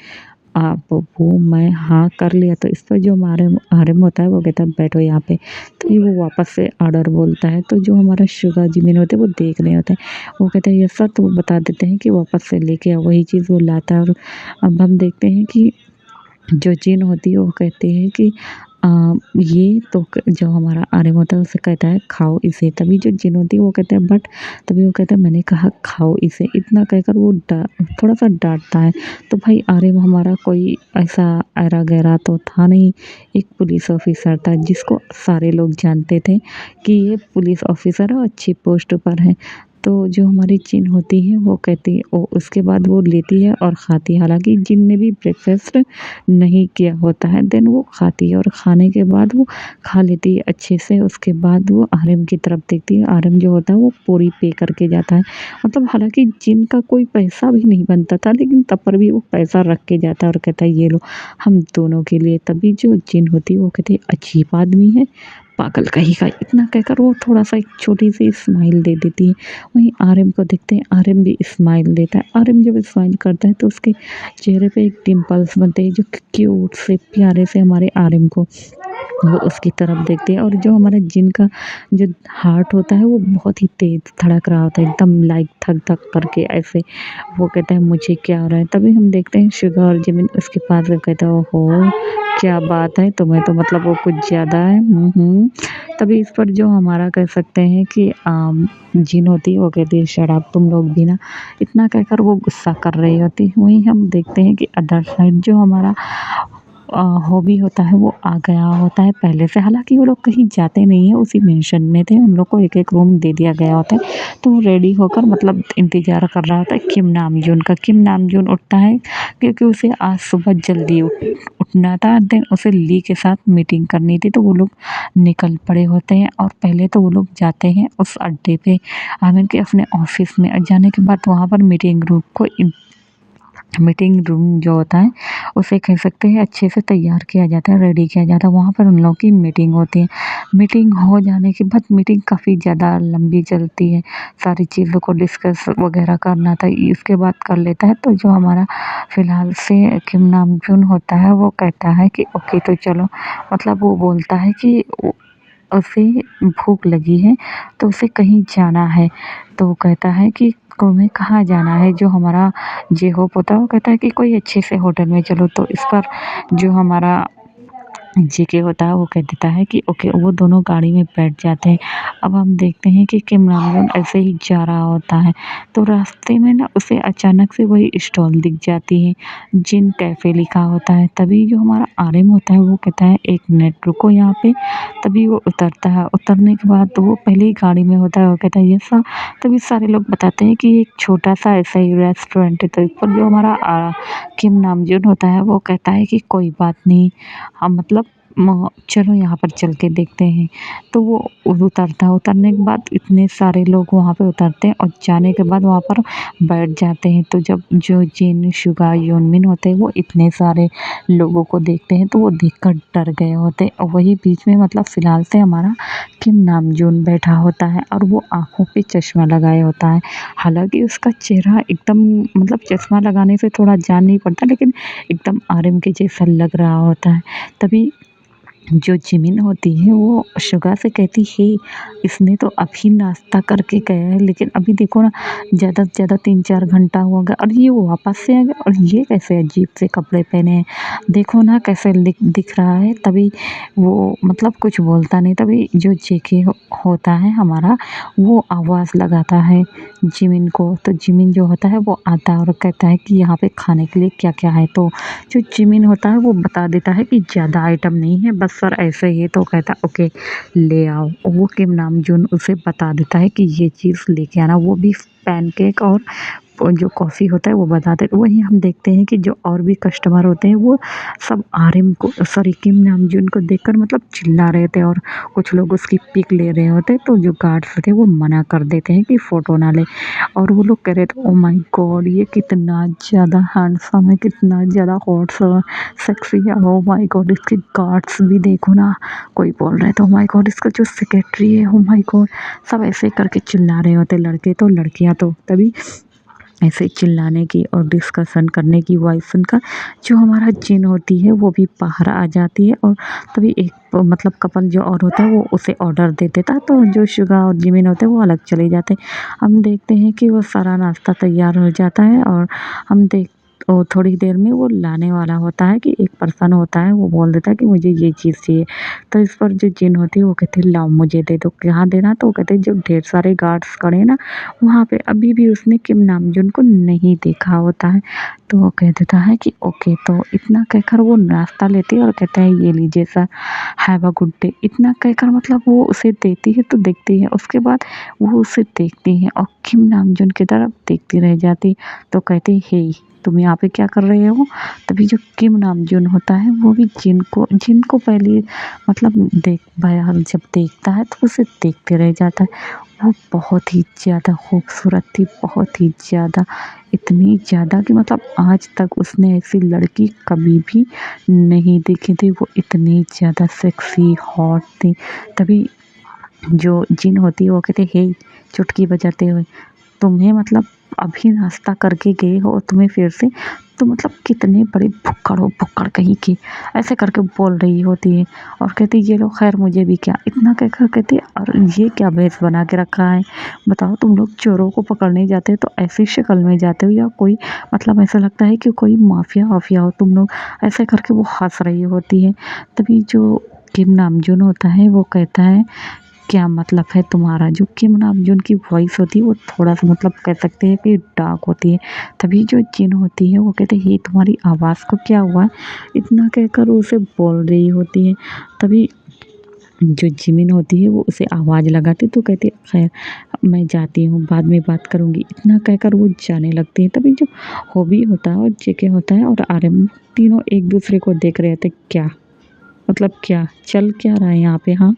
आप वो मैं हाँ कर लिया। तो इस पर जो हमारे आर्यन होता है वो कहता है बैठो यहाँ पे। तो ये वो वापस से ऑर्डर बोलता है। तो जो हमारा शुगा जिमिन होते हैं वो देख रहे होते हैं। वो कहते हैं यस सर। तो वो बता देते हैं कि वापस से लेके आओ। वही चीज़ वो लाता है और अब हम देखते हैं कि जो जिन होती है वो कहती है कि ये तो जो हमारा आर्यन होता है उसे कहता है खाओ इसे। तभी जो जिन होती है वो कहते हैं बट। तभी वो कहता है मैंने कहा खाओ इसे। इतना कहकर वो थोड़ा-सा डाँटता है। तो भाई आर्यन हमारा कोई ऐसा ऐरा-गैरा तो था नहीं। एक पुलिस ऑफ़िसर था जिसको सारे लोग जानते थे कि ये पुलिस ऑफ़िसर है और अच्छी पोस्ट पर है। तो जो हमारी जिन होती है वो कहती है वो उसके बाद वो लेती है और खाती है। हालाँकि जिन ने भी ब्रेकफ़ास्ट नहीं किया होता है देन वो खाती है और खाने के बाद वो खा लेती है अच्छे से। उसके बाद वो आरएम की तरफ देखती है। आरएम जो होता है वो पूरी पे करके जाता है। मतलब हालाँकि जिन का कोई पैसा भी नहीं बनता था लेकिन तब पर भी वो पैसा रख के जाता है और कहता है ये लो हम दोनों के लिए। तभी जो जिन होती है वो कहती है अजीब आदमी है, पागल कहीं का। इतना कहकर वो थोड़ा-सा एक छोटी-सी स्माइल दे देती है। वहीं आरएम को देखते हैं, आरएम भी स्माइल देता है। आरएम जब स्माइल करता है तो उसके चेहरे पे एक डिंपल्स बनते हैं जो क्यूट से प्यारे से हमारे आरएम को वो उसकी तरफ देखते हैं। और जो हमारा जिन का जो हार्ट होता है वो बहुत ही तेज़ धड़क रहा होता है एकदम लाइक धक-धक करके ऐसे। वो कहता है मुझे क्या हो रहा है? तभी हम देखते हैं शुगा और जिमिन उसके पास में कहता है ओहो! क्या बात है तुम्हें तो मतलब वो कुछ ज़्यादा है। तभी इस पर जो हमारा कह सकते हैं कि जिन होती है वो कहती है शट अप तुम लोग भी ना। इतना कहकर वो गुस्सा कर रही होती है। वहीं हम देखते हैं कि अदर साइड जो हमारा हॉबी होता है वो आ गया होता है पहले से। हालाँकि वो लोग कहीं जाते नहीं हैं, उसी मेंशन में थे। उन लोग को एक-एक रूम दे दिया गया होता है। तो वो रेडी होकर मतलब इंतज़ार कर रहा होता है किम नामजून का। किम नामजून उठता है क्योंकि उसे आज सुबह जल्दी उठना था। देन उसे ली के साथ मीटिंग करनी थी तो वो लोग निकल पड़े होते हैं। और पहले तो वो लोग जाते हैं उस अड्डे पे आई मीन कि अपने ऑफ़िस में। जाने के बाद वहाँ पर मीटिंग रूम जो होता है उसे कह सकते हैं अच्छे से तैयार किया जाता है, रेडी किया जाता है। वहाँ पर उन लोगों की मीटिंग होती है। मीटिंग हो जाने के बाद मीटिंग काफ़ी ज़्यादा लंबी चलती है। सारी चीज़ों को डिस्कस वगैरह करना था, इसके बाद कर लेता है। तो जो हमारा फ़िलहाल से किम नामजून होता है वो कहता है कि ओके तो चलो। मतलब वो बोलता है कि उसे भूख लगी है तो उसे कहीं जाना है। तो वो कहता है कि तुम्हें कहाँ जाना है? जो हमारा जे होप होता है वो कहता है कि कोई अच्छे से होटल में चलो। तो इस पर जो हमारा जेके होता है वो कह देता है कि ओके। वो दोनों गाड़ी में बैठ जाते हैं। अब हम देखते हैं कि किम नामजून ऐसे ही जा रहा होता है तो रास्ते में ना उसे अचानक से वही स्टॉल दिख जाती है जिन कैफ़े लिखा होता है। तभी जो हमारा आरएम होता है वो कहता है 1 मिनट रुको यहाँ पे। तभी वो उतरता है। उतरने के बाद तो वो पहले ही गाड़ी में होता है। वो कहता है यस सर। तभी सारे लोग बताते हैं कि एक छोटा-सा ऐसा ही रेस्टोरेंट है। तो इस पर जो हमारा किम नामजून होता है वो कहता है कि कोई बात नहीं, हम मतलब चलो यहाँ पर चल के देखते हैं। तो वो उतरता है। उतरने के बाद इतने सारे लोग वहाँ पे उतरते हैं और जाने के बाद वहाँ पर बैठ जाते हैं। तो जब जो जिन, शुगा, योनमिन होते हैं वो इतने सारे लोगों को देखते हैं तो वो देखकर डर गए होते हैं। और वही बीच में मतलब फ़िलहाल से हमारा किम नामजून बैठा होता है और वो आँखों पे चश्मा लगाए होता है। हालाँकि उसका चेहरा एकदम मतलब चश्मा लगाने से थोड़ा जान नहीं पड़ता लेकिन एकदम आर्यन के जैसा लग रहा होता है। तभी जो जिमिन होती है वो शुगा से कहती है इसने तो अभी नाश्ता करके गया है लेकिन अभी देखो ना ज़्यादा से ज़्यादा 3-4 घंटा हो गया और ये वापस से आ गया और ये कैसे अजीब से कपड़े पहने हैं, देखो ना कैसे दिख रहा है। तभी वो मतलब कुछ बोलता नहीं। तभी जो जेके होता है हमारा वो आवाज़ लगाता है जिमिन को। तो जिमिन जो होता है वो आता है और कहता है कि यहाँ पे खाने के लिए क्या क्या है। तो जो जिमिन होता है वो बता देता है कि ज़्यादा आइटम नहीं है बस सर ऐसे ही है। तो कहता है ओके ले आओ। वो किम नामजून उसे बता देता है कि ये चीज़ लेके आना। वो भी पैनकेक और जो कॉफ़ी होता है वो बता देते। वहीं हम देखते हैं कि जो और भी कस्टमर होते हैं वो सब आर्यन को सॉरी किम नामजून को देखकर मतलब चिल्ला रहे थे और कुछ लोग उसकी पिक ले रहे होते। तो जो गार्ड्स थे वो मना कर देते हैं कि फ़ोटो ना ले। और वो लोग कह रहे थे ओह माय गॉड ये कितना ज़्यादा हैंडसम है, कितना ज़्यादा हॉट सेक्सी है। ओह माय गॉड इसके गार्ड्स भी देखो ना। कोई बोल रहे थे ओह माय गॉड इसका जो सेक्रेटरी है ओह माय गॉड। सब ऐसे करके चिल्ला रहे होते लड़के तो लड़कियां तो। तभी ऐसे चिल्लाने की और डिस्कशन करने की वॉइस सुनकर जो हमारा जिन होती है वो भी बाहर आ जाती है। और तभी एक मतलब कपल जो और होता है वो उसे ऑर्डर दे देता है। तो जो शुगा और जिमिन होते हैं वो अलग चले जाते हैं। हम देखते हैं कि वो सारा नाश्ता तैयार हो जाता है और हम देख तो थोड़ी देर में वो लाने वाला होता है कि एक पर्सन होता है, वो बोल देता है कि मुझे ये चीज़ चाहिए। तो इस पर जो जिन होती है वो कहती है लाओ मुझे दे दो, कहाँ देना? तो वो कहते हैं जो ढेर सारे गार्ड्स खड़े हैं ना वहाँ पे। अभी भी उसने किम नामजून को नहीं देखा होता है। तो वो कह देता है कि ओके, तो इतना कहकर वो नाश्ता लेती है और कहता है ये लीजिए sir, have a good day. इतना कहकर मतलब वो उसे देती है तो देखती है, उसके बाद वो उसे देखती है और किम नामजून की तरफ देखती रह जाती। तो कहती हे, तुम यहाँ पे क्या कर रहे हो? तभी जो किम नामजून होता है वो भी जिन को पहले मतलब देख बयार जब देखता है तो उसे देखते रह जाता है। वो बहुत ही ज़्यादा खूबसूरत थी, बहुत ही ज़्यादा, इतनी ज़्यादा कि मतलब आज तक उसने ऐसी लड़की कभी भी नहीं देखी थी। वो इतनी ज़्यादा सेक्सी, हॉट थी। तभी जो जिन होती है वो कहती है हे, चुटकी बजाते हुए, तुम्हें मतलब अभी नाश्ता करके गए हो और तुम्हें फिर से, तो मतलब कितने बड़े भुक्कड़ हो, भुक्कड़ कहीं की, ऐसे करके बोल रही होती है। और कहती है ये लो खैर मुझे भी क्या, इतना कहकर कहती है और ये क्या भेष बना के रखा है? बताओ, तुम लोग चोरों को पकड़ने जाते हो तो ऐसी शक्ल में जाते हो या कोई मतलब ऐसा लगता है कि कोई माफिया वाफिया हो तुम लोग? ऐसे करके वो हंस रही होती है। तभी जो किम नामजून होता है वो कहता है क्या मतलब है तुम्हारा? जो किम नामजून की वॉइस होती है वो थोड़ा-सा मतलब कह सकते हैं कि डार्क होती है। तभी जो जिन होती है वो कहते हैं ये तुम्हारी आवाज़ को क्या हुआ? इतना कहकर वो उसे बोल रही होती है। तभी जो जिमिन होती है वो उसे आवाज़ लगाती तो कहती है खैर मैं जाती हूँ, बाद में बात करूँगी। इतना कहकर वो जाने लगती है। तभी जो हॉबी होता है और जेके होता है और आर्यन तीनों एक-दूसरे को देख रहे थे। क्या मतलब क्या चल क्या रहा है यहाँ पे? हाँ,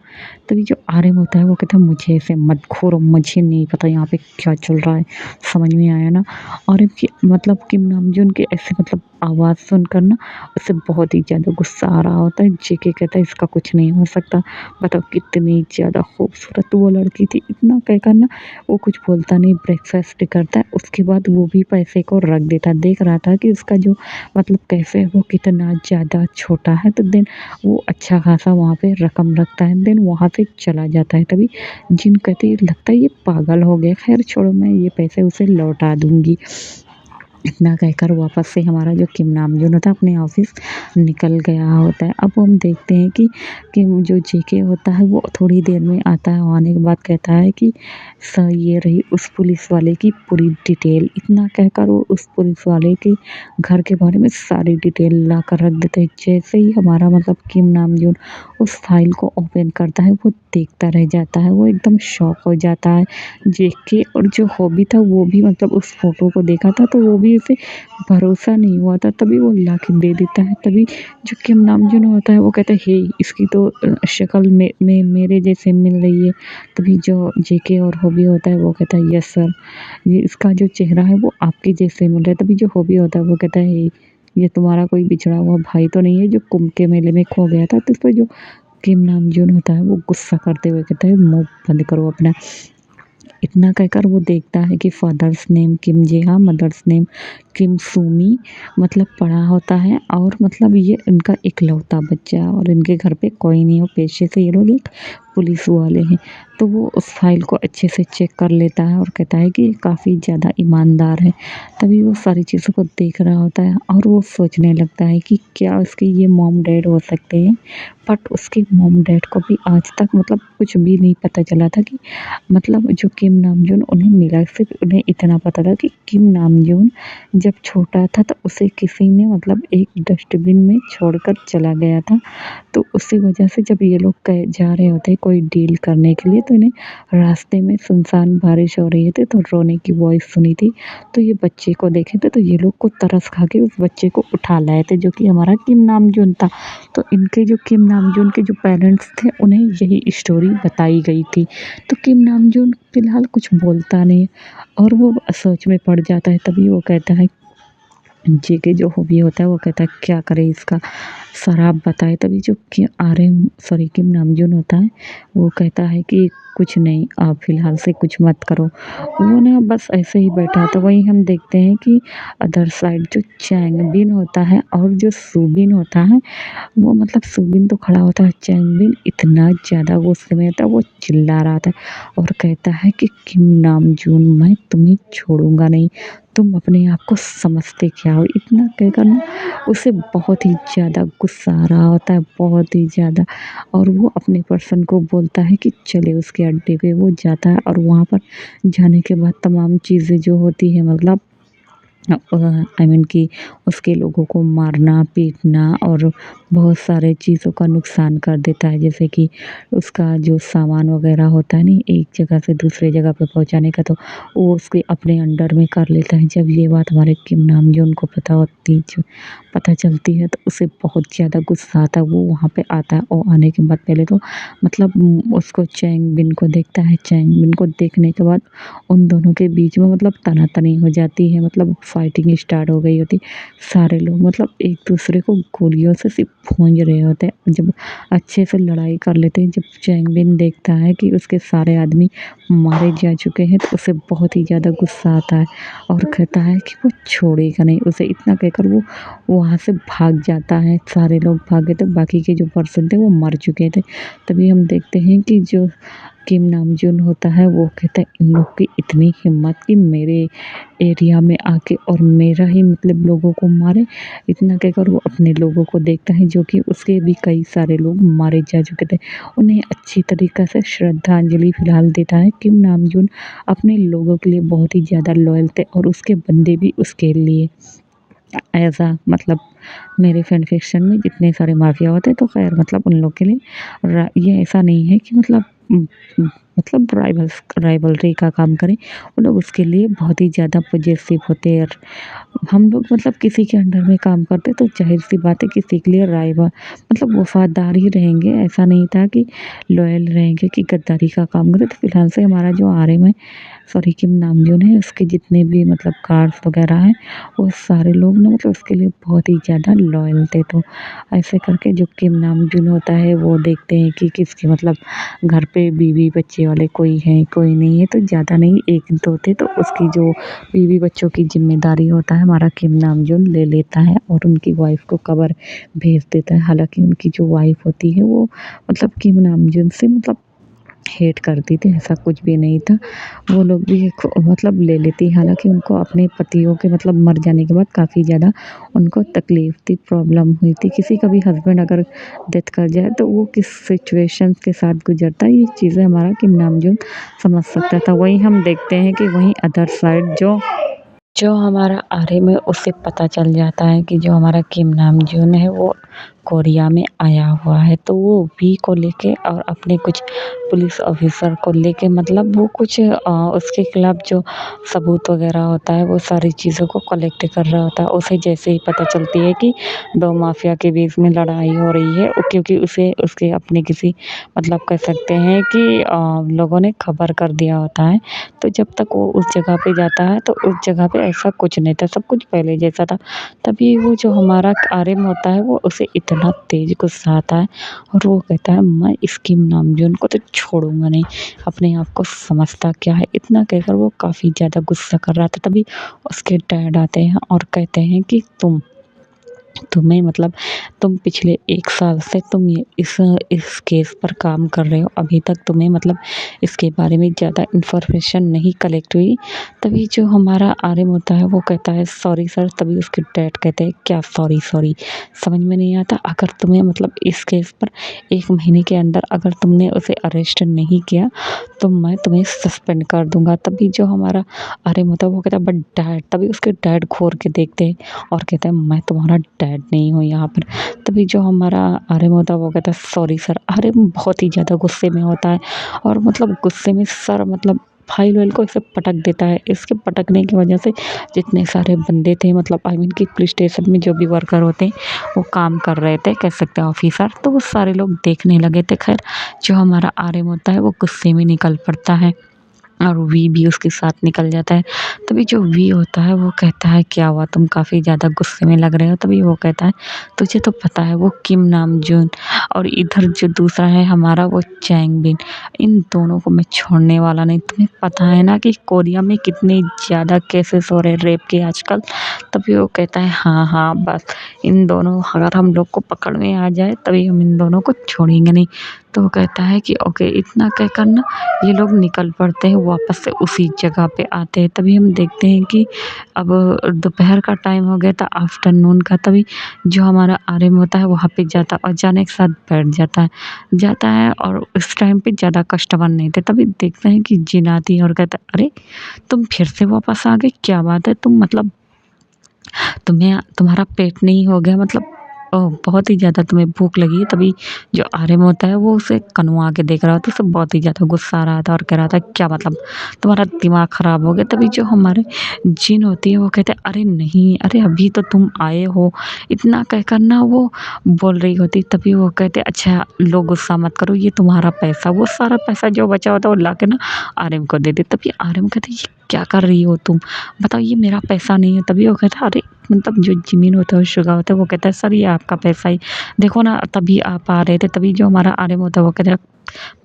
तभी जो आर्यन होता है वो कहता है मुझे ऐसे मत घूरो, मुझे नहीं पता यहाँ पे क्या चल रहा है, समझ में आया ना? आर्यन की मतलब किम नामजून की ऐसे मतलब आवाज़ सुनकर ना उसे बहुत ही ज़्यादा गुस्सा आ रहा होता है। जेके कहता है इसका कुछ नहीं हो सकता, बताओ कितनी ज़्यादा खूबसूरत वो लड़की थी। इतना कहकर ना वो कुछ बोलता नहीं, ब्रेकफ़ास्ट करता है, उसके बाद वो भी पैसे को रख देता। देख रहा था कि उसका जो मतलब कैफ़े है वो कितना ज़्यादा छोटा है, तो देन वो अच्छा खासा वहाँ पे रकम रखता है, देन वहाँ से चला जाता है। तभी जिन कहती है लगता है ये पागल हो गया, खैर छोड़ो मैं ये पैसे उसे लौटा दूँगी। इतना कहकर वापस से हमारा जो किम नामजून होता है अपने ऑफ़िस निकल गया होता है। अब हम देखते हैं कि जो जेके होता है वो थोड़ी देर में आता है, आने के बाद कहता है कि सर ये रही उस पुलिस वाले की पूरी डिटेल। इतना कहकर वो उस पुलिस वाले के घर के बारे में सारी डिटेल लाकर रख देते हैं। जैसे ही हमारा मतलब किम नामजून उस फाइल को ओपन करता है वो देखता रह जाता है, वो एकदम शॉक हो जाता है देख के। और जो हॉबी था वो भी मतलब उस फ़ोटो को देखा था तो वो भी उसे भरोसा नहीं हुआ था, तभी वो लाके दे देता है। तभी जो किम नामजून होता है वो कहता है हे, इसकी तो शक्ल में मेरे जैसे मिल रही है। तभी जो जेके और हॉबी होता है वो कहता है यस सर, ये इसका जो चेहरा है वो आपके जैसे मिल रहा है। तभी जो हॉबी होता है वो कहता है हे, ये तुम्हारा कोई बिछड़ा हुआ भाई तो नहीं है जो कुंभ के मेले में खो गया था? तो इस पे जो किम नामजून होता है वो गुस्सा करते हुए कहता है मुँह बंद करो अपना। इतना कहकर वो देखता है कि फादर्स नेम किम जेहा, मदर्स नेम किम सूमी मतलब पड़ा होता है और मतलब ये इनका इकलौता बच्चा है और इनके घर पे कोई नहीं हो, पेशे से ये लोग एक पुलिस वाले हैं। तो वो उस फाइल को अच्छे से चेक कर लेता है और कहता है कि ये काफ़ी ज़्यादा ईमानदार है। तभी वो सारी चीज़ों को देख रहा होता है और वो सोचने लगता है कि क्या उसके ये मॉम डैड हो सकते हैं? बट उसके मॉम डैड को भी आज तक मतलब कुछ भी नहीं पता चला था कि मतलब जो किम नामजून उन्हें मिला, सिर्फ उन्हें इतना पता था कि किम नामजून जब छोटा था तो उसे किसी ने मतलब एक डस्टबिन में छोड़कर चला गया था। तो उसी वजह से जब ये लोग जा रहे होते हैं कोई डील करने के लिए तो इन्हें रास्ते में सुनसान बारिश हो रही थी तो रोने की वॉइस सुनी थी। तो ये बच्चे को देखे थे तो ये लोग को तरस खा के उस बच्चे को उठा लाए थे जो कि हमारा किम नामजून था। तो इनके जो किम नामजून के जो पेरेंट्स थे उन्हें यही स्टोरी बताई गई थी। तो किम नामजून फ़िलहाल कुछ बोलता नहीं और वो सोच में पड़ जाता है। तभी वो कहता है जेके जो हॉबी होता है वो कहता है क्या करे इसका, शराब बताए। तभी जो कि आर्यन सॉरी किम नामजून होता है वो कहता है कि कुछ नहीं, आप फ़िलहाल से कुछ मत करो। वो ना बस ऐसे ही बैठा था। वहीं हम देखते हैं कि अदर साइड जो चैंगबिन होता है और जो सूबिन होता है वो मतलब सूबिन तो खड़ा होता है, चैंगबिन इतना ज़्यादा गुस्से में था वो चिल्ला रहा था और कहता है कि किम नामजून मैं तुम्हें छोड़ूंगा नहीं, तुम अपने आप को समझते क्या हो? इतना कहकर ना उसे बहुत ही ज़्यादा गुस्सा आ रहा होता है, बहुत ही ज़्यादा। और वो अपने पर्सन को बोलता है कि चले उसके अड्डे पे, वो जाता है और वहाँ पर जाने के बाद तमाम चीज़ें जो होती हैं मतलब आई मीन कि उसके लोगों को मारना, पीटना और बहुत सारे चीज़ों का नुकसान कर देता है। जैसे कि उसका जो सामान वग़ैरह होता है नहीं, एक जगह से दूसरे जगह पे पहुँचाने का, तो वो उसके अपने अंडर में कर लेता है। जब ये बात हमारे किम नाम-जोन को पता चलती है तो उसे बहुत ज़्यादा गुस्सा आता है। वो वहाँ पे आता है और आने के बाद पहले तो मतलब उसको चैंग बिन को देखता है। चैंग बिन को देखने के बाद उन दोनों के बीच में मतलब तना-तनी हो जाती है, मतलब फाइटिंग स्टार्ट हो गई होती। सारे लोग मतलब एक-दूसरे को गोलियों से सिर्फ़ भूंज रहे होते हैं। जब अच्छे से लड़ाई कर लेते हैं, जब चैंग बिन देखता है कि उसके सारे आदमी मारे जा चुके हैं, तो उसे बहुत ही ज़्यादा गुस्सा आता है और कहता है कि वो छोड़ेगा नहीं उसे। इतना कहकर वो वहाँ से भाग जाता है। सारे लोग भागे तो बाकी के जो पर्सन थे वो मर चुके थे। तभी हम देखते हैं कि जो किम नाम-जुन होता है वो कहता है इन लोग की इतनी हिम्मत कि मेरे एरिया में आके और मेरा ही मतलब लोगों को मारे। इतना कहकर वो अपने लोगों को देखता है जो कि उसके भी कई सारे लोग मारे जा चुके थे। उन्हें अच्छी तरीक़ा से श्रद्धांजलि फ़िलहाल देता है। किम नाम-जुन अपने लोगों के लिए बहुत ही ज़्यादा लॉयल थे और उसके बंदे भी उसके लिए एज़ मतलब मेरे फैन फिक्शन में जितने सारे माफ़िया होते हैं तो ख़ैर मतलब उन लोग के लिए ये ऐसा नहीं है कि मतलब मतलब राइवलरी का काम करें। वो लोग उसके लिए बहुत ही ज़्यादा पॉज़ेसिव होते हैं। और हम लोग मतलब किसी के अंडर में काम करते तो ज़ाहिर-सी बात है किसी के लिए मतलब वफ़ादार ही रहेंगे। ऐसा नहीं था कि लॉयल रहेंगे कि गद्दारी का काम करें। तो फ़िलहाल से हमारा जो आरएम है, सॉरी किम नाम-जुन है, उसके जितने भी मतलब गार्ड्स वग़ैरह हैं, वो सारे लोग ना मतलब उसके लिए बहुत ही ज़्यादा लॉयल थे। तो ऐसे करके जो किम नाम-जुन होता है वो देखते हैं कि किसके मतलब घर पे बीवी बच्चे वाले कोई हैं, कोई नहीं है, तो ज़्यादा नहीं 1-2 थे, तो उसकी जो बीवी बच्चों की ज़िम्मेदारी होता है हमारा किम नाम-जुन ले लेता है और उनकी वाइफ़ को कब्र भेज देता है। हालाँकि उनकी जो वाइफ़ होती है वो मतलब किम नाम-जुन से मतलब हेट करती थी, ऐसा कुछ भी नहीं था। वो लोग भी मतलब ले लेती, हालाँकि उनको अपने पतियों के मतलब मर जाने के बाद काफ़ी ज़्यादा उनको तकलीफ़ थी, प्रॉब्लम हुई थी। किसी का भी हस्बैंड अगर डेथ कर जाए तो वो किस सिचुएशन के साथ गुज़रता है, ये चीज़ें हमारा किम नाम-जुन समझ सकता था। वहीं हम देखते हैं कि वहीं अदर साइड जो हमारा आर्य में उसे पता चल जाता है कि जो हमारा किम नाम-जुन है वो कोरिया में आया हुआ है। तो वो वी को लेके और अपने कुछ पुलिस ऑफ़िसर को लेके मतलब वो कुछ उसके खिलाफ़ जो सबूत वग़ैरह होता है वो सारी चीज़ों को कलेक्ट कर रहा होता है। उसे जैसे ही पता चलती है कि 2 माफ़िया के बीच में लड़ाई हो रही है, क्योंकि उसे उसके अपने किसी मतलब कह सकते हैं कि लोगों ने खबर कर दिया होता है। तो जब तक वो उस जगह पे जाता है तो उस जगह पे ऐसा कुछ नहीं था, सब कुछ पहले जैसा था। तभी वो जो हमारा आर्यन होता है वो उसे इतना तेज़ गुस्सा आता है और वो कहता है मैं इस किम नाम-जुन को तो छोड़ूँगा नहीं, अपने आप को समझता क्या है? इतना कहकर वो काफ़ी ज़्यादा गुस्सा कर रहा था। तभी उसके डैड आते हैं और कहते हैं कि तुम्हें मतलब तुम पिछले 1 साल से तुम ये इस केस पर काम कर रहे हो, अभी तक तुम्हें मतलब इसके बारे में ज़्यादा इन्फॉर्मेशन नहीं कलेक्ट हुई। तभी जो हमारा आर्यन होता है वो कहता है सॉरी सर, तभी उसके डैड कहते हैं क्या सॉरी सॉरी? समझ में नहीं आता, अगर तुम्हें मतलब इस केस पर 1 महीने के अंदर अगर तुमने उसे अरेस्ट नहीं किया तो मैं तुम्हें सस्पेंड कर दूँगा। तभी जो हमारा आर्यन होता है वो कहता है बट डैड, तभी उसके डैड घूर के देखते हैं और कहता है मैं तुम्हारा डैड नहीं हूँ यहाँ पर। तभी जो हमारा आर्यन होता है वो कहता है सॉरी सर। आर्यन बहुत ही ज़्यादा गुस्से में होता है और मतलब गुस्से में सर मतलब फाइल-वाइल को ऐसे पटक देता है। इसके पटकने की वजह से जितने सारे बंदे थे मतलब आई मीन कि पुलिस स्टेशन में जो भी वर्कर होते हैं वो काम कर रहे थे, कह सकते हैं ऑफ़िसर, तो वो सारे लोग देखने लगे थे। ख़ैर जो हमारा आर्यन होता है वो गुस्से में निकल पड़ता है और वी भी उसके साथ निकल जाता है। तभी जो वी होता है वो कहता है क्या हुआ, तुम काफ़ी ज़्यादा गुस्से में लग रहे हो? तभी वो कहता है तुझे तो पता है वो किम नाम-जुन और इधर जो दूसरा है हमारा वो चैंग बिन, इन दोनों को मैं छोड़ने वाला नहीं। तुम्हें पता है ना कि कोरिया में कितने ज़्यादा केसेस हो रहे हैं रेप के आजकल? तभी वो कहता है हाँ, हाँ, बस इन दोनों अगर हम लोग को पकड़ में आ जाए तभी हम इन दोनों को छोड़ेंगे नहीं। तो वो कहता है कि ओके, इतना कहकर ना ये लोग निकल पड़ते हैं वापस से उसी जगह पे आते हैं। तभी हम देखते हैं कि अब दोपहर का टाइम हो गया था, आफ्टरनून का। तभी जो हमारा आर्यन होता है वहाँ पे जाता और जाने के साथ बैठ जाता है और उस टाइम पे ज़्यादा कस्टमर नहीं थे। तभी देखते हैं कि जिन आती है और कहता है, अरे तुम फिर से वापस आ गए, क्या बात है? तुम मतलब तुम्हारा पेट नहीं हो गया, मतलब बहुत ही ज़्यादा तुम्हें भूख लगी है। तभी जो आर्यन होता है वो उसे कनवा के देख रहा था, उसे बहुत ही ज़्यादा गुस्सा आ रहा था और कह रहा था, क्या मतलब तुम्हारा दिमाग ख़राब हो गया? तभी जो हमारे जिन होती है वो कहते हैं, अरे नहीं, अरे अभी तो तुम आए हो, इतना कहकर ना वो बोल रही होती। तभी वो कहते, अच्छा लो गुस्सा मत करो, ये तुम्हारा पैसा, वो सारा पैसा जो बचा होता है वो ला के ना आर्यन को दे दे। तभी आर्यन कहते, ये क्या कर रही हो तुम? बताओ, ये मेरा पैसा नहीं है। तभी वो कहता, अरे मतलब जो जिमिन होता है, शुगा होता है, वो कहता है, सर ये आपका पैसा ही, देखो ना तभी आप आ रहे थे। तभी जो हमारा आर्यन होता है वो कहता है,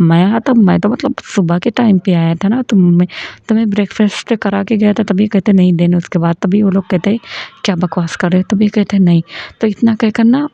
मैं तो मतलब सुबह के टाइम पे आया था ना, तुम्हें ब्रेकफास्ट करा के गया था। तभी कहते नहीं देने उसके बाद। तभी वो लोग कहते हैं, क्या बकवास कर रहे हो? तभी कहते हैं नहीं। तो इतना कहकर ना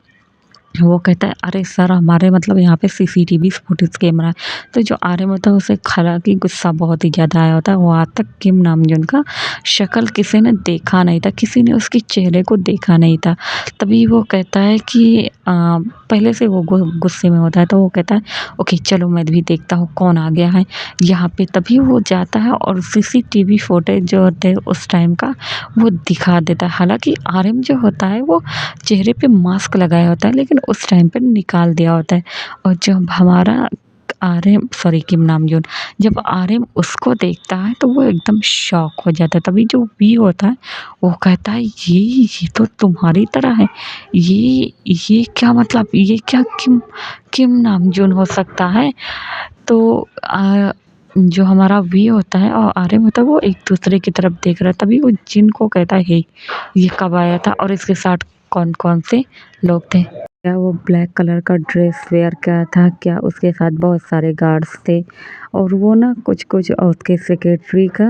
वो कहता है, अरे सर हमारे मतलब यहाँ पे सीसीटीवी फुटेज कैमरा है। तो जो आर्यन होता है उसे हालांकि गुस्सा बहुत ही ज़्यादा आया होता है। वहाँ तक किम नामजून का शक्ल किसी ने देखा नहीं था, किसी ने उसके चेहरे को देखा नहीं था। तभी वो कहता है कि पहले से वो गुस्से में होता है। तो वो कहता है, ओके चलो मैं भी देखता हूँ कौन आ गया है यहाँ पे। तभी वो जाता है और सीसीटीवी फुटेज जो होते हैं उस टाइम का वो दिखा देता है। हालांकि आर्यन जो होता है वो चेहरे पे मास्क लगाया होता है, लेकिन उस टाइम पे निकाल दिया होता है। और जब हमारा आर्यन, सॉरी किम नामजून, जब आर्यन उसको देखता है तो वो एकदम शॉक हो जाता है। तभी जो वी होता है वो कहता है, ये तो तुम्हारी तरह है, ये क्या मतलब, ये क्या किम किम नामजून हो सकता है? तो जो हमारा वी होता है और आर्यन होता है वो एक दूसरे की तरफ देख रहा है। तभी वो जिन को कहता है, हे ये कब आया था और इसके साथ कौन कौन से लोग थे? क्या वो ब्लैक कलर का ड्रेस वेयर किया था? क्या उसके साथ बहुत सारे गार्ड्स थे? और वो ना कुछ कुछ और उसके सेक्रेटरी का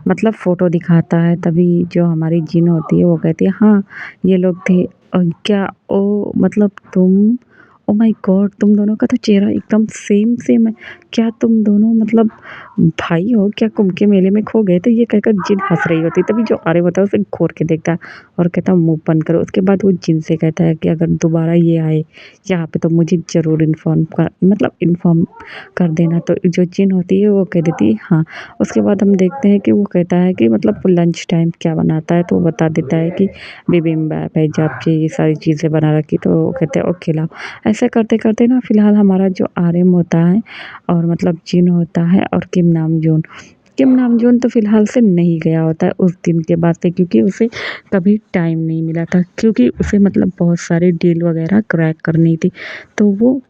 मतलब फ़ोटो दिखाता है। तभी जो हमारी जिन होती है वो कहती है, हाँ ये लोग थे। और क्या ओ मतलब तुम, ओ माय गॉड, तुम दोनों का तो चेहरा एकदम सेम सेम है। क्या तुम दोनों मतलब भाई हो? क्या कुंभ के मेले में खो गए थे? ये कहकर जिन हंस रही होती। तभी जो आर्यन होता है उसे घूर के देखता है और कहता है, मुंह बंद करो। उसके बाद वो जिन से कहता है कि अगर दोबारा ये आए यहाँ पे तो मुझे ज़रूर इन्फॉर्म कर देना। तो जो जिन होती है वो कह देती है हाँ। उसके बाद हम देखते हैं कि वो कहता है कि मतलब लंच टाइम क्या बनाता है। तो वो बता देता है कि बिबिम्बैप है, japchae, ये सारी चीज़ें बना रखी। तो वो कहते हैं ओके लाओ। ऐसे करते करते ना फिलहाल हमारा जो आर्यन होता है और मतलब जिन होता है और किम नामजून तो फिलहाल से नहीं गया होता है उस दिन के बाद से, क्योंकि उसे कभी टाइम नहीं मिला था, क्योंकि उसे मतलब बहुत सारी डील वगैरह क्रैक करनी थी। तो वो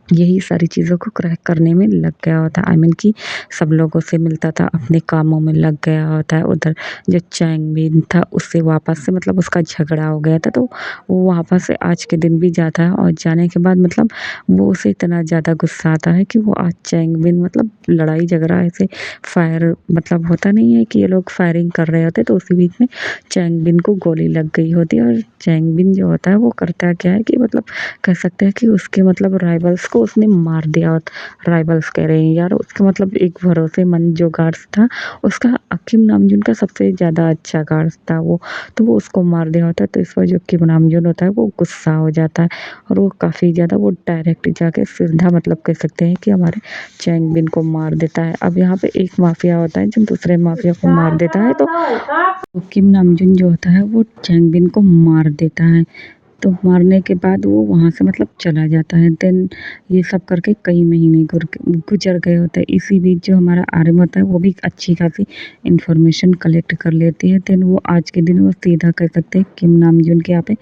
यही सारी चीज़ों को क्रैक करने में लग गया होता है। आई मीन कि सब लोगों से मिलता था, अपने कामों में लग गया होता है। उधर जो चैंगमिन था उससे वापस से मतलब उसका झगड़ा हो गया था। तो वो वापस से आज के दिन भी जाता है और जाने के बाद मतलब वो उसे इतना ज़्यादा गुस्सा आता है कि वो आज चैंगमिन मतलब लड़ाई झगड़ा ऐसे फायर मतलब होता नहीं है कि ये लोग फायरिंग कर रहे होते, तो उसी बीच में चैंगबिन को गोली लग गई होती है। और चैंगबिन जो होता है वो करता क्या है कि मतलब कह सकते हैं कि उसके मतलब राइवल्स को उसने मार दिया। राइवल्स कह रहे हैं यार, उसका मतलब एक भरोसेमंद जो गार्ड्स था उसका, किम नामजून का सबसे ज़्यादा अच्छा गार्ड्स था वो, तो वो उसको मार दिया होता है। तो इस वजह जो किम नामजून होता है वो गुस्सा हो जाता है और वो काफ़ी ज़्यादा वो डायरेक्ट जाके सीधा मतलब कह सकते हैं कि हमारे चैंगबिन को मार देता है। अब यहाँ पे एक माफिया होता है जो दूसरे माफिया को मार देता है। तो किम नामजून जो होता है वो चैंगबिन को मार देता है। तो मारने के बाद वो वहाँ से मतलब चला जाता है। देन ये सब करके कई महीने गुजर गए होते हैं। इसी बीच जो हमारा आर्यन होता है वो भी अच्छी खासी इन्फॉर्मेशन कलेक्ट कर लेती है। देन वो आज के दिन वो सीधा कह सकते हैं किम नामजून के यहाँ पे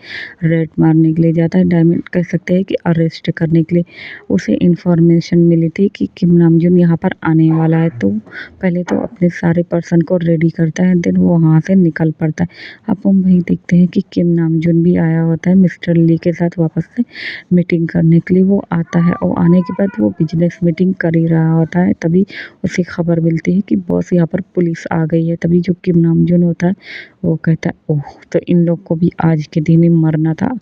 रेड मारने के लिए जाता है, डायमंड कह सकते हैं कि अरेस्ट करने के लिए। उसे इन्फॉर्मेशन मिली थी कि किम नामजून यहाँ पर आने वाला है। तो पहले तो अपने सारे पर्सन को रेडी करता है, देन वो वहाँ से निकल पड़ता है। अब हम वही देखते हैं कि किम नामजून भी आया होता है मिस्टर ली के साथ वापस से मीटिंग करने के लिए। वो आता है और आने के बाद वो बिजनेस मीटिंग कर ही रहा होता है। तभी उसे खबर मिलती है कि बॉस यहाँ पर पुलिस आ गई है। तभी जो किम नामजून होता है वो कहता है, ओह तो इन लोग को भी आज के दिन ही मरना था।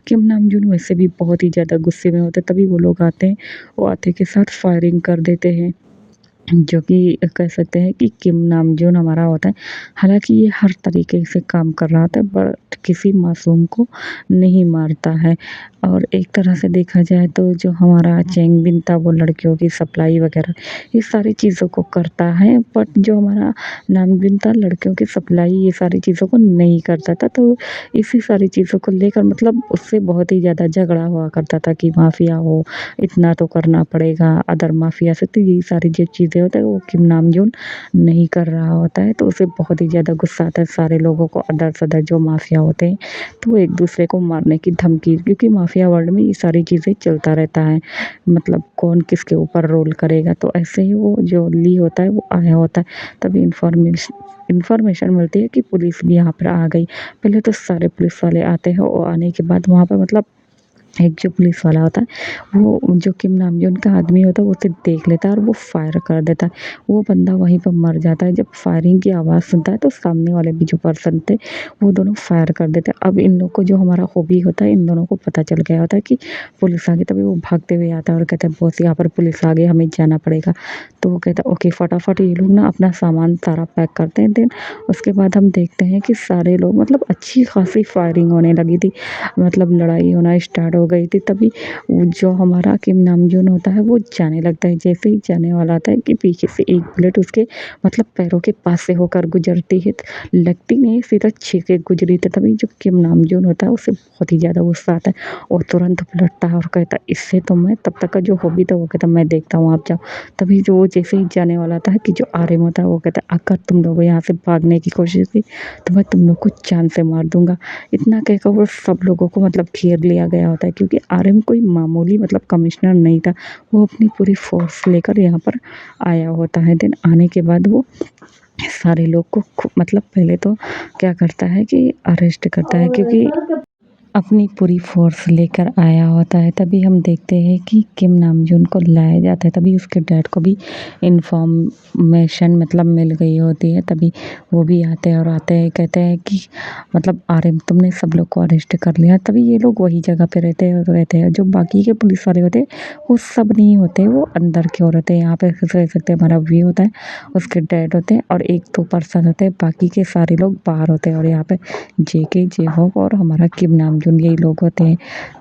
किम नामजून वैसे भी बहुत ही ज़्यादा गुस्से में होता है। तभी वो लोग आते हैं, वो आते के साथ फायरिंग कर देते हैं। जो कि कह सकते हैं कि किम नामजून हमारा होता है। हालाँकि ये हर तरीके से काम कर रहा होता है बट किसी मासूम को नहीं मारता है। और एक तरह से देखा जाए तो जो हमारा चेंग बिन था वो लड़कियों की सप्लाई वग़ैरह ये सारी चीज़ों को करता है, बट जो हमारा नामबिन था लड़कियों की सप्लाई ये सारी चीज़ों को नहीं करता था। तो इसी सारी चीज़ों को लेकर मतलब उससे बहुत ही ज़्यादा झगड़ा हुआ करता था कि माफ़िया हो, इतना तो करना पड़ेगा, अदर माफ़िया से तो यही सारी जो चीज़ें होता है वो किम नामजून नहीं कर रहा होता है। तो उसे बहुत ही ज़्यादा गुस्सा आता है सारे लोगों को, अदर-सदर जो माफ़िया होते हैं, तो वो एक-दूसरे को मारने की धमकी, क्योंकि माफ़िया वर्ल्ड में ये सारी चीज़ें चलता रहता है। मतलब कौन किसके ऊपर रोल करेगा, तो ऐसे ही वो जो ली होता है वो आया होता है। तभी इन्फॉर्मेशन मिलती है कि पुलिस भी यहाँ पर आ गई। पहले तो सारे पुलिस वाले आते हैं और आने के बाद वहाँ पे मतलब एक जो पुलिस वाला होता है वो जो किम नामजून का आदमी होता है वो उसे देख लेता है और वो फायर कर देता है। वो बंदा वहीं पर मर जाता है। जब फायरिंग की आवाज़ सुनता है तो सामने वाले भी जो पर्सन थे वो दोनों फायर कर देते हैं। अब इन लोग को जो हमारा हॉबी होता है इन दोनों को पता चल गया होता है कि पुलिस आ गई, तभी वो भागते हुए आता है और कहता है बॉस यहाँ पर पुलिस आ गई, हमें जाना पड़ेगा। तो वो कहता है ओके, फटाफट ये लोग ना अपना सामान सारा पैक करते हैं। देन उसके बाद हम देखते हैं कि सारे लोग मतलब अच्छी खासी फायरिंग होने लगी थी, मतलब लड़ाई होना स्टार्ट हो गई थी। तभी वो जो हमारा किम नामजून होता है वो जाने लगता है। जैसे ही जाने वाला था कि पीछे से एक बुलेट उसके मतलब पैरों के पास से होकर गुजरती है, लगती नहीं, सीधा छींक के गुजरी थी। तभी जो किम नामजून होता है उसे बहुत ही ज़्यादा गुस्सा आता है और तुरंत पलटता है और कहता है इससे तो मैं तब तक का जो हॉबी था वो कहता मैं देखता हूँ, आप जाओ। तभी जो वो जैसे ही जाने वाला था कि जो आर्यन होता है वो कहता है अगर तुम लोग यहाँ से भागने की कोशिश की तो मैं तुम लोग को जान से मार दूँगा। इतना कहकर वो सब लोगों को मतलब घेर लिया गया होता है, क्योंकि आर्यन कोई मामूली मतलब कमिश्नर नहीं था। वो अपनी पूरी फ़ोर्स लेकर यहाँ पर आया होता है। देन आने के बाद वो सारे लोग को मतलब पहले तो क्या करता है कि अरेस्ट करता है, क्योंकि अपनी पूरी फ़ोर्स लेकर आया होता है। तभी हम देखते हैं कि किम नामजून को लाया जाता है। तभी उसके डैड को भी इन्फॉर्मेशन मतलब मिल गई होती है। तभी वो भी आते हैं और आते हैं कहते हैं कि मतलब आर्यन तुमने सब लोग को अरेस्ट कर लिया। तभी ये लोग वही जगह पे रहते हैं। जो बाकी के पुलिस वाले होते हैं वो सब नहीं होते, वो अंदर की ओर होते हैं। यहाँ पे कह सकते हैं हमारा वी होता है, उसके डैड होते हैं और 1-2 पर्सन होते हैं, बाकी के सारे लोग बाहर होते हैं। और यहाँ पे जेके, जेहोक और हमारा किम नामजून यही लोग होते हैं।